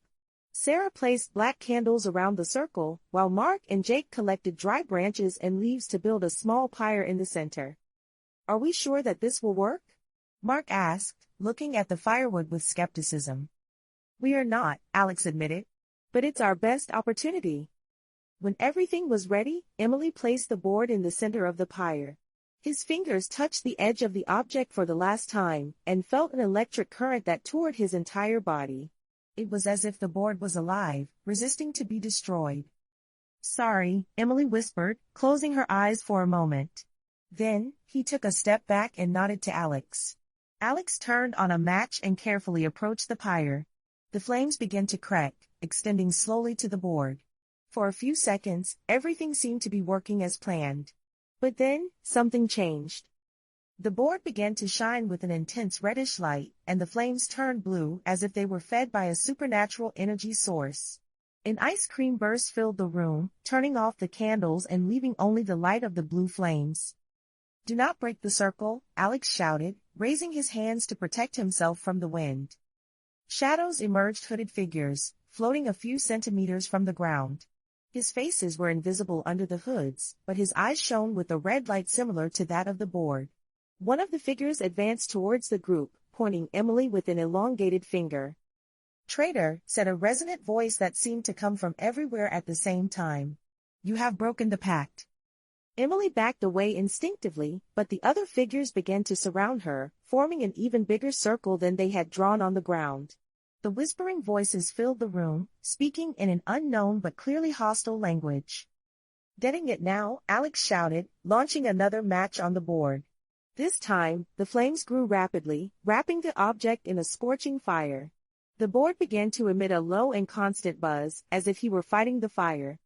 Sarah placed black candles around the circle, while Mark and Jake collected dry branches and leaves to build a small pyre in the center. "Are we sure that this will work?" Mark asked, looking at the firewood with skepticism. "We are not," Alex admitted. "But it's our best opportunity." When everything was ready, Emily placed the board in the center of the pyre. His fingers touched the edge of the object for the last time, and felt an electric current that toured his entire body. It was as if the board was alive, resisting to be destroyed. "Sorry," Emily whispered, closing her eyes for a moment. Then, he took a step back and nodded to Alex. Alex turned on a match and carefully approached the pyre. The flames began to crack, extending slowly to the board. For a few seconds, everything seemed to be working as planned. But then, something changed. The board began to shine with an intense reddish light, and the flames turned blue as if they were fed by a supernatural energy source. An ice cream burst filled the room, turning off the candles and leaving only the light of the blue flames. "Do not break the circle," Alex shouted, raising his hands to protect himself from the wind. Shadows emerged, hooded figures, floating a few centimeters from the ground. His faces were invisible under the hoods, but his eyes shone with a red light similar to that of the board. One of the figures advanced towards the group, pointing Emily with an elongated finger. "Traitor," said a resonant voice that seemed to come from everywhere at the same time. "You have broken the pact." Emily backed away instinctively, but the other figures began to surround her, forming an even bigger circle than they had drawn on the ground. The whispering voices filled the room, speaking in an unknown but clearly hostile language. "Getting it now," Alex shouted, launching another match on the board. This time, the flames grew rapidly, wrapping the object in a scorching fire. The board began to emit a low and constant buzz, as if he were fighting the fire.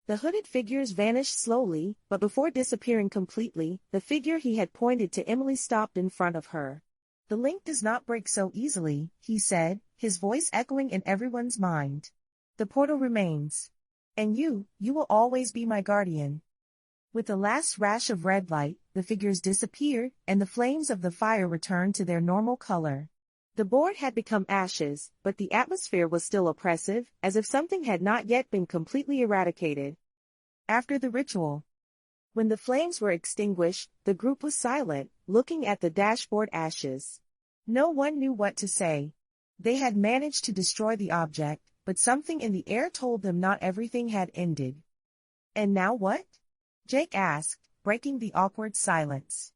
The hooded figures vanished slowly, but before disappearing completely, the figure he had pointed to Emily stopped in front of her. "The link does not break so easily," he said, his voice echoing in everyone's mind. "The portal remains. And you will always be my guardian." With the last rash of red light, the figures disappeared, and the flames of the fire returned to their normal color. The board had become ashes, but the atmosphere was still oppressive, as if something had not yet been completely eradicated. After the ritual. When the flames were extinguished, the group was silent, looking at the dashboard ashes. No one knew what to say. They had managed to destroy the object, but something in the air told them not everything had ended. "And now what?" Jake asked, breaking the awkward silence.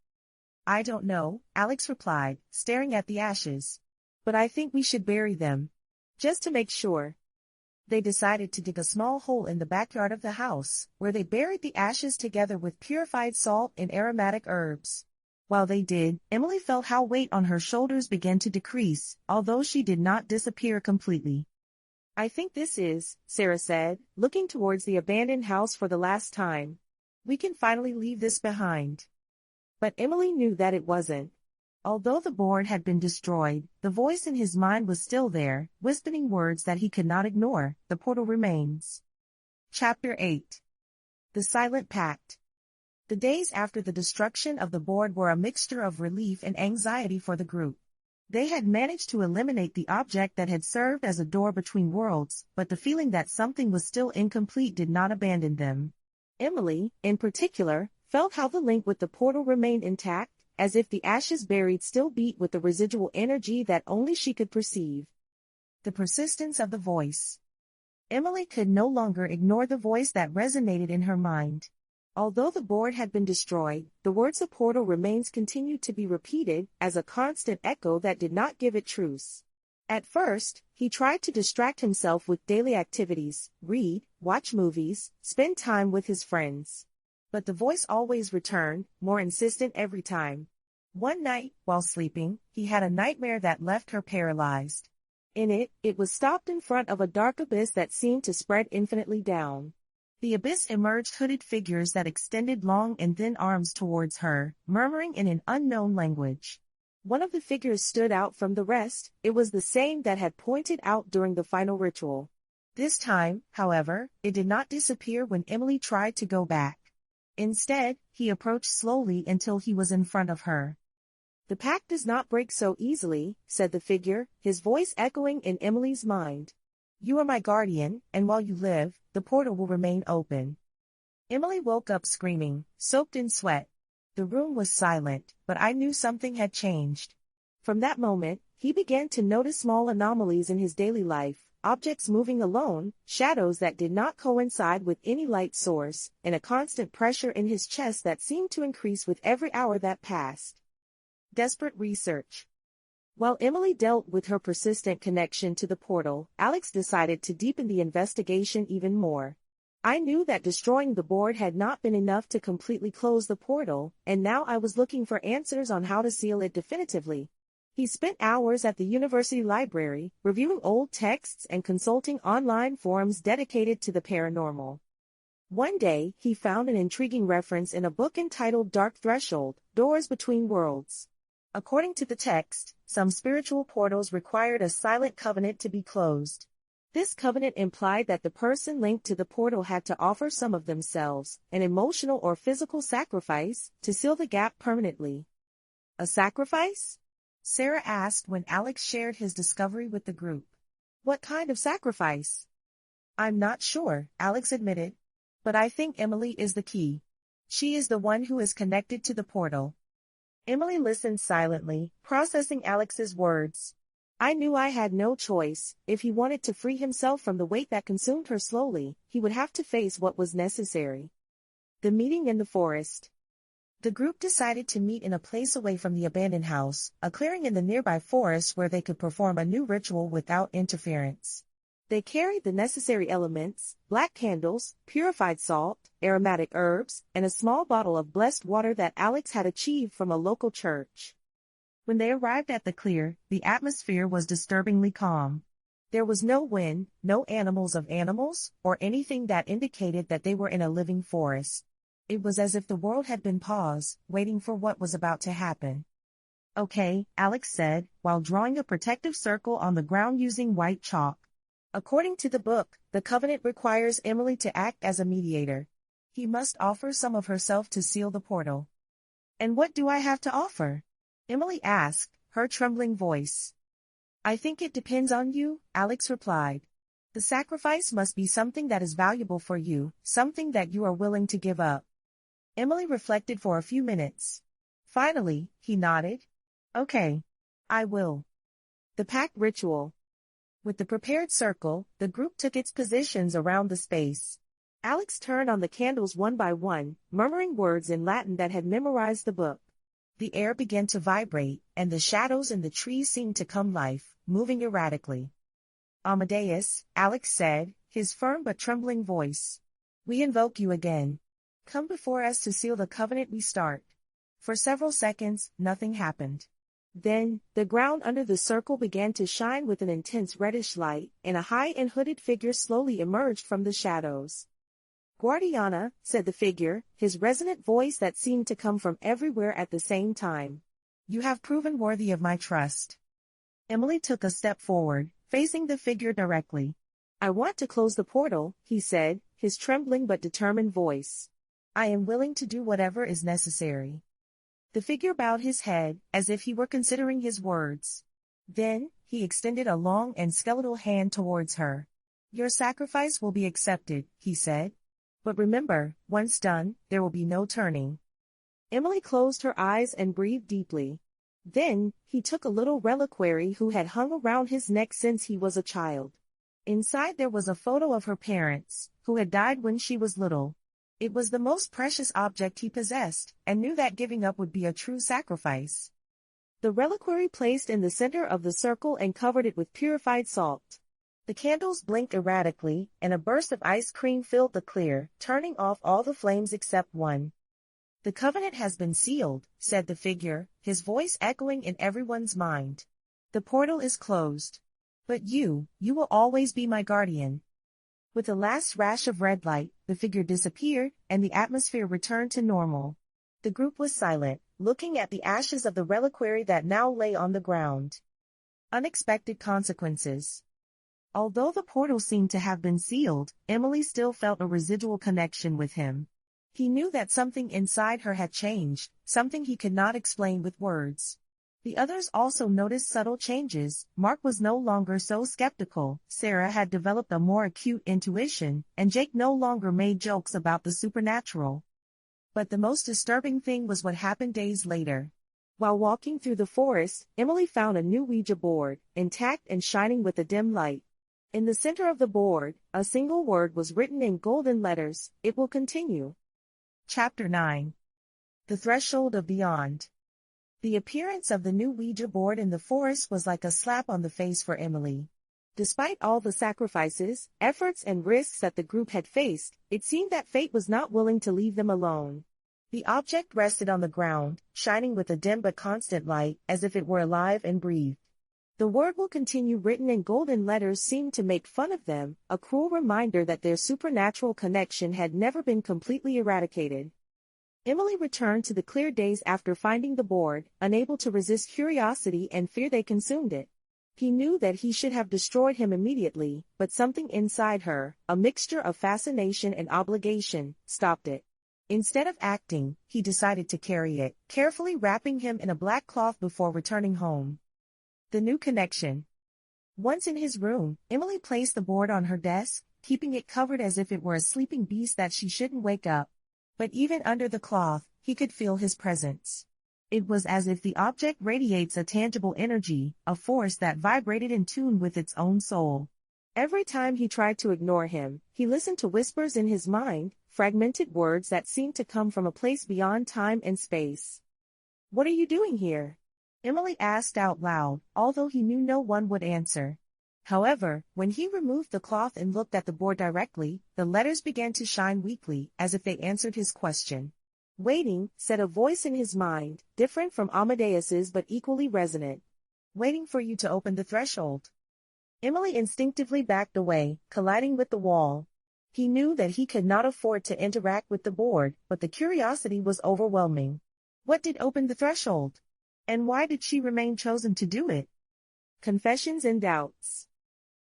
"I don't know," Alex replied, staring at the ashes. "But I think we should bury them. Just to make sure." They decided to dig a small hole in the backyard of the house, where they buried the ashes together with purified salt and aromatic herbs. While they did, Emily felt how weight on her shoulders began to decrease, although she did not disappear completely. "I think this is," Sarah said, looking towards the abandoned house for the last time. "We can finally leave this behind." But Emily knew that it wasn't. Although the board had been destroyed, the voice in his mind was still there, whispering words that he could not ignore. The portal remains. Chapter 8. The Silent Pact. The days after the destruction of the board were a mixture of relief and anxiety for the group. They had managed to eliminate the object that had served as a door between worlds, but the feeling that something was still incomplete did not abandon them. Emily, in particular, felt how the link with the portal remained intact, as if the ashes buried still beat with the residual energy that only she could perceive. The persistence of the voice. Emily could no longer ignore the voice that resonated in her mind. Although the board had been destroyed, the words "a portal remains" continued to be repeated as a constant echo that did not give it truce. At first, he tried to distract himself with daily activities, read, watch movies, spend time with his friends. But the voice always returned, more insistent every time. One night, while sleeping, he had a nightmare that left her paralyzed. In it, it was stopped in front of a dark abyss that seemed to spread infinitely down. The abyss emerged hooded figures that extended long and thin arms towards her, murmuring in an unknown language. One of the figures stood out from the rest. It was the same that had pointed out during the final ritual. This time, however, it did not disappear when Emily tried to go back. Instead, he approached slowly until he was in front of her. "The pact does not break so easily," said the figure, his voice echoing in Emily's mind. "You are my guardian, and while you live, the portal will remain open." Emily woke up screaming, soaked in sweat. The room was silent, but I knew something had changed. From that moment, he began to notice small anomalies in his daily life, objects moving alone, shadows that did not coincide with any light source, and a constant pressure in his chest that seemed to increase with every hour that passed. Desperate research. While Emily dealt with her persistent connection to the portal, Alex decided to deepen the investigation even more. I knew that destroying the board had not been enough to completely close the portal, and now I was looking for answers on how to seal it definitively. He spent hours at the university library, reviewing old texts and consulting online forums dedicated to the paranormal. One day, he found an intriguing reference in a book entitled Dark Threshold, Doors Between Worlds. According to the text, some spiritual portals required a silent covenant to be closed. This covenant implied that the person linked to the portal had to offer some of themselves, an emotional or physical sacrifice, to seal the gap permanently. "A sacrifice?" Sarah asked when Alex shared his discovery with the group. "What kind of sacrifice?" "I'm not sure," Alex admitted. "But I think Emily is the key. She is the one who is connected to the portal." Emily listened silently, processing Alex's words. I knew I had no choice. If he wanted to free himself from the weight that consumed her slowly, he would have to face what was necessary. The meeting in the forest. The group decided to meet in a place away from the abandoned house, a clearing in the nearby forest where they could perform a new ritual without interference. They carried the necessary elements: black candles, purified salt, aromatic herbs, and a small bottle of blessed water that Alex had achieved from a local church. When they arrived at the clear, the atmosphere was disturbingly calm. There was no wind, no animals, or anything that indicated that they were in a living forest. It was as if the world had been paused, waiting for what was about to happen. "Okay," Alex said, while drawing a protective circle on the ground using white chalk. "According to the book, the covenant requires Emily to act as a mediator. He must offer some of herself to seal the portal." "And what do I have to offer?" Emily asked, her trembling voice. "I think it depends on you," Alex replied. "The sacrifice must be something that is valuable for you, something that you are willing to give up." Emily reflected for a few minutes. Finally, he nodded. "Okay. I will." The pact ritual. With the prepared circle, the group took its positions around the space. Alex turned on the candles one by one, murmuring words in Latin that had memorized the book. The air began to vibrate, and the shadows in the trees seemed to come life, moving erratically. "Amadeus," Alex said, his firm but trembling voice. "We invoke you again. Come before us to seal the covenant we start." For several seconds, nothing happened. Then, the ground under the circle began to shine with an intense reddish light, and a high and hooded figure slowly emerged from the shadows. "Guardiana," said the figure, his resonant voice that seemed to come from everywhere at the same time. "You have proven worthy of my trust." Emily took a step forward, facing the figure directly. "I want to close the portal," he said, his trembling but determined voice. "I am willing to do whatever is necessary." The figure bowed his head, as if he were considering his words. Then, he extended a long and skeletal hand towards her. "Your sacrifice will be accepted," he said. "But remember, once done, there will be no turning." Emily closed her eyes and breathed deeply. Then, he took a little reliquary who had hung around his neck since he was a child. Inside there was a photo of her parents, who had died when she was little. It was the most precious object he possessed, and knew that giving up would be a true sacrifice. The reliquary placed in the center of the circle and covered it with purified salt. The candles blinked erratically, and a burst of ice cream filled the clear, turning off all the flames except one. "The covenant has been sealed," said the figure, his voice echoing in everyone's mind. "The portal is closed. But you will always be my guardian." With a last rash of red light, the figure disappeared, and the atmosphere returned to normal. The group was silent, looking at the ashes of the reliquary that now lay on the ground. Unexpected consequences. Although the portal seemed to have been sealed, Emily still felt a residual connection with him. He knew that something inside her had changed, something he could not explain with words. The others also noticed subtle changes. Mark was no longer so skeptical, Sarah had developed a more acute intuition, and Jake no longer made jokes about the supernatural. But the most disturbing thing was what happened days later. While walking through the forest, Emily found a new Ouija board, intact and shining with a dim light. In the center of the board, a single word was written in golden letters: "It will continue." Chapter 9. The Threshold of Beyond. The appearance of the new Ouija board in the forest was like a slap on the face for Emily. Despite all the sacrifices, efforts and risks that the group had faced, it seemed that fate was not willing to leave them alone. The object rested on the ground, shining with a dim but constant light, as if it were alive and breathed. The word "will continue" written in golden letters seemed to make fun of them, a cruel reminder that their supernatural connection had never been completely eradicated. Emily returned to the clear days after finding the board, unable to resist curiosity and fear they consumed it. He knew that he should have destroyed him immediately, but something inside her, a mixture of fascination and obligation, stopped it. Instead of acting, he decided to carry it, carefully wrapping him in a black cloth before returning home. The new connection. Once in his room, Emily placed the board on her desk, keeping it covered as if it were a sleeping beast that she shouldn't wake up. But even under the cloth, he could feel his presence. It was as if the object radiates a tangible energy, a force that vibrated in tune with its own soul. Every time he tried to ignore him, he listened to whispers in his mind, fragmented words that seemed to come from a place beyond time and space. "What are you doing here?" Emily asked out loud, although he knew no one would answer. However, when he removed the cloth and looked at the board directly, the letters began to shine weakly, as if they answered his question. "Waiting," said a voice in his mind, different from Amadeus's but equally resonant. "Waiting for you to open the threshold." Emily instinctively backed away, colliding with the wall. He knew that he could not afford to interact with the board, but the curiosity was overwhelming. What did open the threshold? And why did she remain chosen to do it? Confessions and Doubts.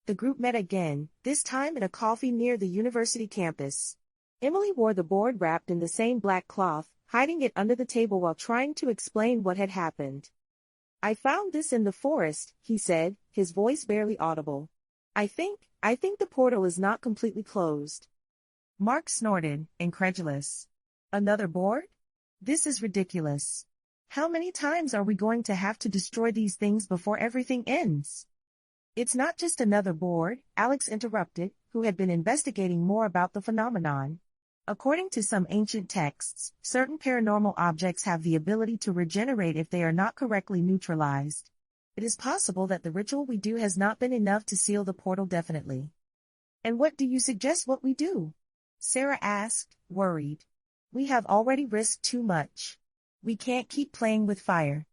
The group met again, this time in a coffee near the university campus. Emily wore the board wrapped in the same black cloth, hiding it under the table while trying to explain what had happened. "I found this in the forest," he said, his voice barely audible. I think the portal is not completely closed." Mark snorted, incredulous. "Another board? This is ridiculous. How many times are we going to have to destroy these things before everything ends?" "It's not just another board," Alex interrupted, who had been investigating more about the phenomenon. "According to some ancient texts, certain paranormal objects have the ability to regenerate if they are not correctly neutralized. It is possible that the ritual we do has not been enough to seal the portal definitely." "And what do you suggest what we do?" Sarah asked, worried. "We have already risked too much. We can't keep playing with fire."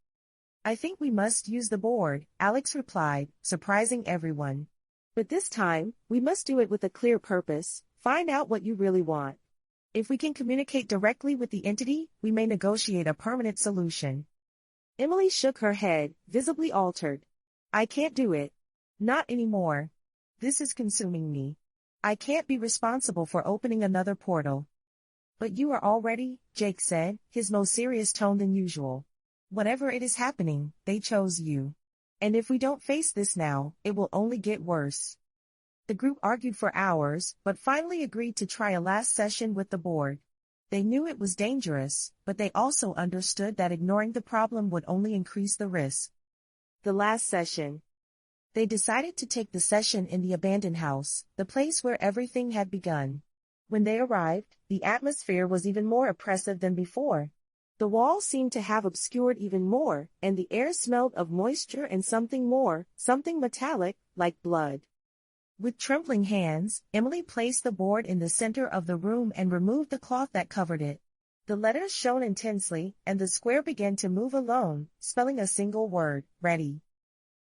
"I think we must use the board," Alex replied, surprising everyone. "But this time, we must do it with a clear purpose, find out what you really want. If we can communicate directly with the entity, we may negotiate a permanent solution." Emily shook her head, visibly altered. "I can't do it. Not anymore. This is consuming me. I can't be responsible for opening another portal." "But you are all ready," Jake said, his more serious tone than usual. "Whatever it is happening, they chose you. And if we don't face this now, it will only get worse." The group argued for hours, but finally agreed to try a last session with the board. They knew it was dangerous, but they also understood that ignoring the problem would only increase the risk. The last session. They decided to take the session in the abandoned house, the place where everything had begun. When they arrived, the atmosphere was even more oppressive than before. The walls seemed to have obscured even more, and the air smelled of moisture and something more, something metallic, like blood. With trembling hands, Emily placed the board in the center of the room and removed the cloth that covered it. The letters shone intensely, and the square began to move alone, spelling a single word, ready.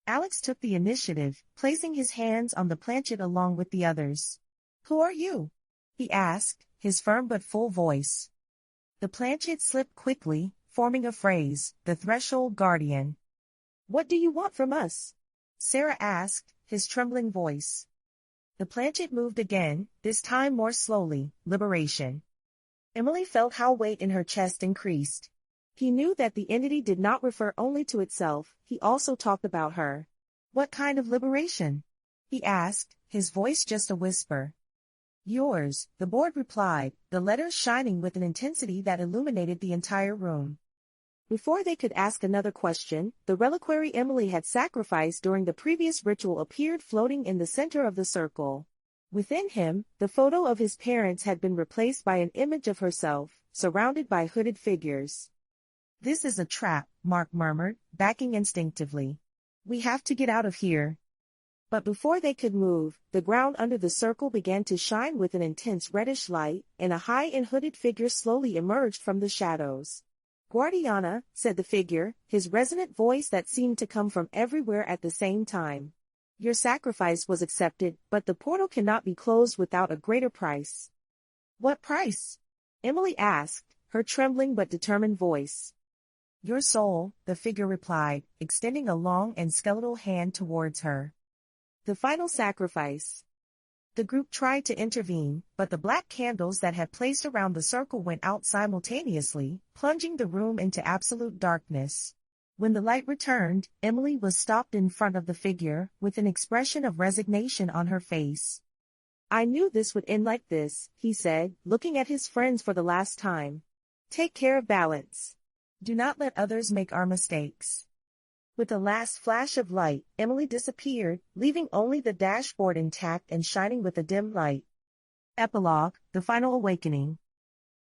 Alex took the initiative, placing his hands on the planchette along with the others. "Who are you?" he asked, his firm but full voice. The planchette slipped quickly, forming a phrase, "The Threshold Guardian." "What do you want from us?" Sarah asked, his trembling voice. The planchette moved again, this time more slowly, "Liberation." Emily felt how weight in her chest increased. He knew that the entity did not refer only to itself, he also talked about her. "What kind of liberation?" he asked, his voice just a whisper. "Yours," the board replied, the letters shining with an intensity that illuminated the entire room. Before they could ask another question, the reliquary Emily had sacrificed during the previous ritual appeared floating in the center of the circle. Within him, the photo of his parents had been replaced by an image of herself, surrounded by hooded figures. "This is a trap," Mark murmured, backing instinctively. "We have to get out of here." But before they could move, the ground under the circle began to shine with an intense reddish light, and a high and hooded figure slowly emerged from the shadows. "Guardiana," said the figure, his resonant voice that seemed to come from everywhere at the same time. "Your sacrifice was accepted, but the portal cannot be closed without a greater price." "What price?" Emily asked, her trembling but determined voice. "Your soul," the figure replied, extending a long and skeletal hand towards her. The final sacrifice. The group tried to intervene, but the black candles that had placed around the circle went out simultaneously, plunging the room into absolute darkness. When the light returned, Emily was stopped in front of the figure, with an expression of resignation on her face. "I knew this would end like this," he said, looking at his friends for the last time. "Take care of balance. Do not let others make our mistakes." With a last flash of light, Emily disappeared, leaving only the dashboard intact and shining with a dim light. Epilogue, the final awakening.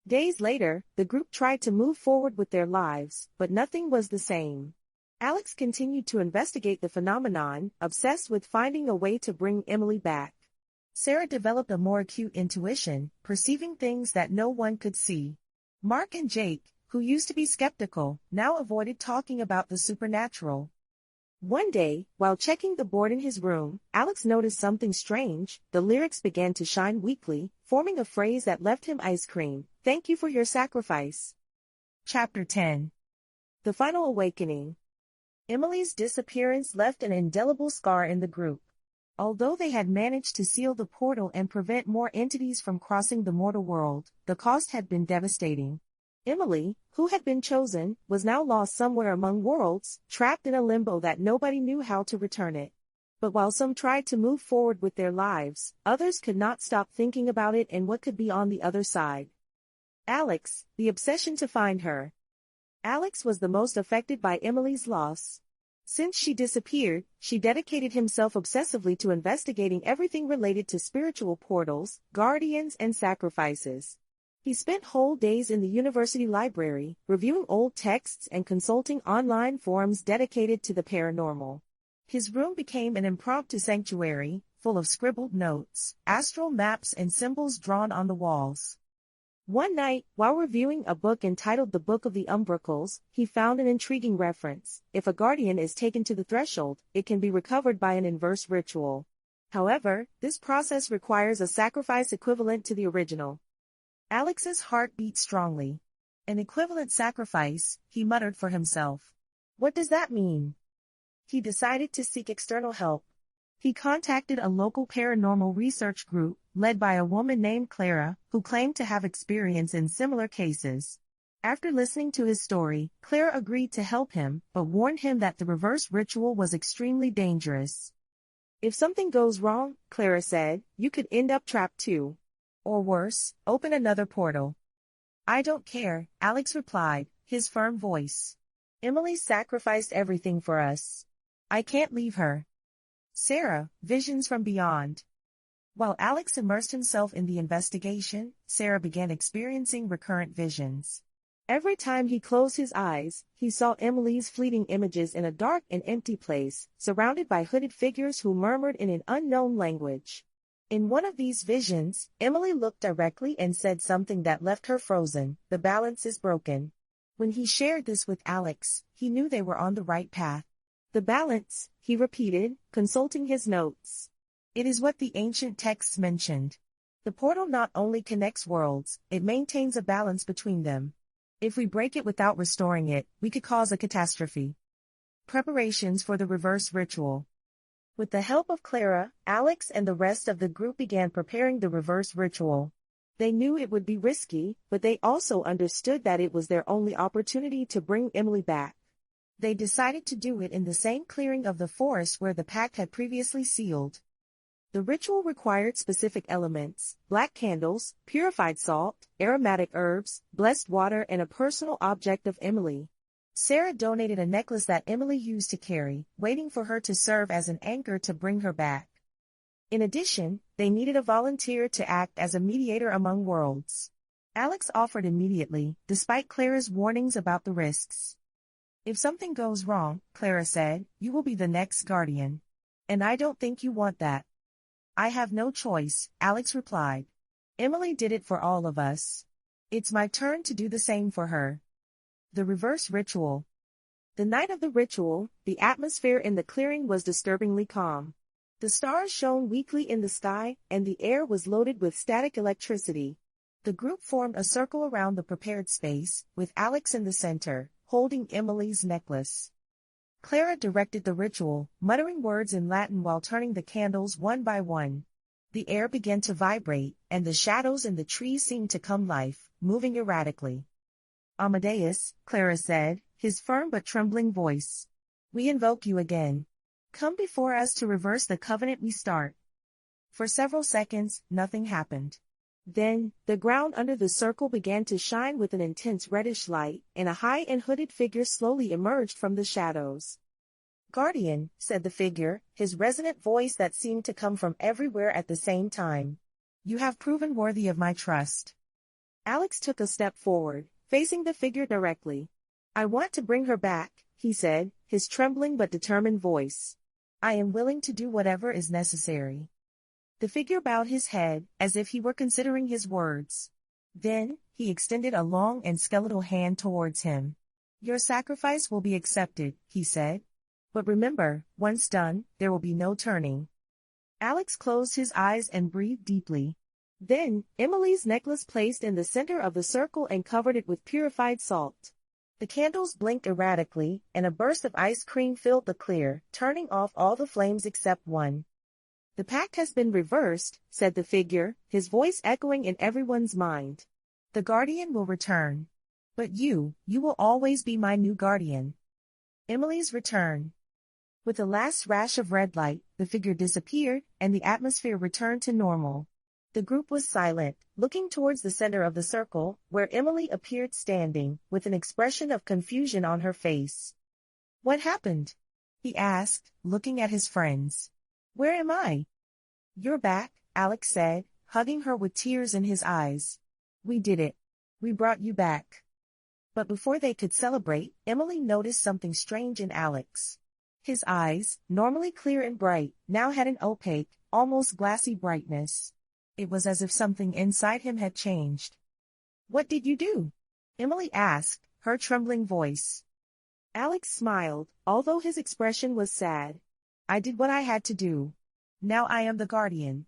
Days later, the group tried to move forward with their lives, but nothing was the same. Alex continued to investigate the phenomenon, obsessed with finding a way to bring Emily back. Sarah developed a more acute intuition, perceiving things that no one could see. Mark and Jake, who used to be skeptical, now avoided talking about the supernatural. One day, while checking the board in his room, Alex noticed something strange. The lyrics began to shine weakly, forming a phrase that left him ice cream. "Thank you for your sacrifice." Chapter 10. The Final Awakening. Emily's disappearance left an indelible scar in the group. Although they had managed to seal the portal and prevent more entities from crossing the mortal world, the cost had been devastating. Emily, who had been chosen, was now lost somewhere among worlds, trapped in a limbo that nobody knew how to return it. But while some tried to move forward with their lives, others could not stop thinking about it and what could be on the other side. Alex, the obsession to find her. Alex was the most affected by Emily's loss. Since she disappeared, she dedicated himself obsessively to investigating everything related to spiritual portals, guardians, and sacrifices. He spent whole days in the university library, reviewing old texts and consulting online forums dedicated to the paranormal. His room became an impromptu sanctuary, full of scribbled notes, astral maps and symbols drawn on the walls. One night, while reviewing a book entitled The Book of the Umbricles, he found an intriguing reference. If a guardian is taken to the threshold, it can be recovered by an inverse ritual. However, this process requires a sacrifice equivalent to the original. Alex's heart beat strongly. An equivalent sacrifice, he muttered for himself. What does that mean? He decided to seek external help. He contacted a local paranormal research group, led by a woman named Clara, who claimed to have experience in similar cases. After listening to his story, Clara agreed to help him, but warned him that the reverse ritual was extremely dangerous. If something goes wrong, Clara said, you could end up trapped too. Or worse, open another portal. I don't care, Alex replied, his firm voice. Emily sacrificed everything for us. I can't leave her. Sarah, Visions from Beyond. While Alex immersed himself in the investigation, Sarah began experiencing recurrent visions. Every time he closed his eyes, he saw Emily's fleeting images in a dark and empty place, surrounded by hooded figures who murmured in an unknown language. In one of these visions, Emily looked directly and said something that left her frozen. "The balance is broken." When he shared this with Alex, he knew they were on the right path. "The balance," he repeated, consulting his notes. "It is what the ancient texts mentioned. The portal not only connects worlds, it maintains a balance between them. If we break it without restoring it, we could cause a catastrophe." Preparations for the reverse ritual. With the help of Clara, Alex and the rest of the group began preparing the reverse ritual. They knew it would be risky, but they also understood that it was their only opportunity to bring Emily back. They decided to do it in the same clearing of the forest where the pact had previously sealed. The ritual required specific elements: black candles, purified salt, aromatic herbs, blessed water, and a personal object of Emily. Sarah donated a necklace that Emily used to carry, waiting for her to serve as an anchor to bring her back. In addition, they needed a volunteer to act as a mediator among worlds. Alex offered immediately, despite Clara's warnings about the risks. "If something goes wrong," Clara said, "you will be the next guardian. And I don't think you want that." "I have no choice," Alex replied. "Emily did it for all of us. It's my turn to do the same for her." The reverse ritual. The night of the ritual, the atmosphere in the clearing was disturbingly calm. The stars shone weakly in the sky, and the air was loaded with static electricity. The group formed a circle around the prepared space, with Alex in the center, holding Emily's necklace. Clara directed the ritual, muttering words in Latin while turning the candles one by one. The air began to vibrate, and the shadows in the trees seemed to come life, moving erratically. "Amadeus," Clara said, his firm but trembling voice. "We invoke you again. Come before us to reverse the covenant we start." For several seconds, nothing happened. Then, the ground under the circle began to shine with an intense reddish light, and a high and hooded figure slowly emerged from the shadows. "Guardian," said the figure, his resonant voice that seemed to come from everywhere at the same time. "You have proven worthy of my trust." Alex took a step forward, facing the figure directly. "I want to bring her back," he said, his trembling but determined voice. "I am willing to do whatever is necessary." The figure bowed his head, as if he were considering his words. Then, he extended a long and skeletal hand towards him. "Your sacrifice will be accepted," he said. "But remember, once done, there will be no turning." Alex closed his eyes and breathed deeply. Then, Emily's necklace placed in the center of the circle and covered it with purified salt. The candles blinked erratically, and a burst of ice cream filled the clear, turning off all the flames except one. "The pact has been reversed," said the figure, his voice echoing in everyone's mind. "The guardian will return. But you will always be my new guardian." Emily's return. With the last rash of red light, the figure disappeared, and the atmosphere returned to normal. The group was silent, looking towards the center of the circle, where Emily appeared standing, with an expression of confusion on her face. "What happened?" he asked, looking at his friends. "Where am I?" "You're back," Alex said, hugging her with tears in his eyes. "We did it. We brought you back." But before they could celebrate, Emily noticed something strange in Alex. His eyes, normally clear and bright, now had an opaque, almost glassy brightness. It was as if something inside him had changed. "What did you do?" Emily asked, her trembling voice. Alex smiled, although his expression was sad. "I did what I had to do. Now I am the guardian."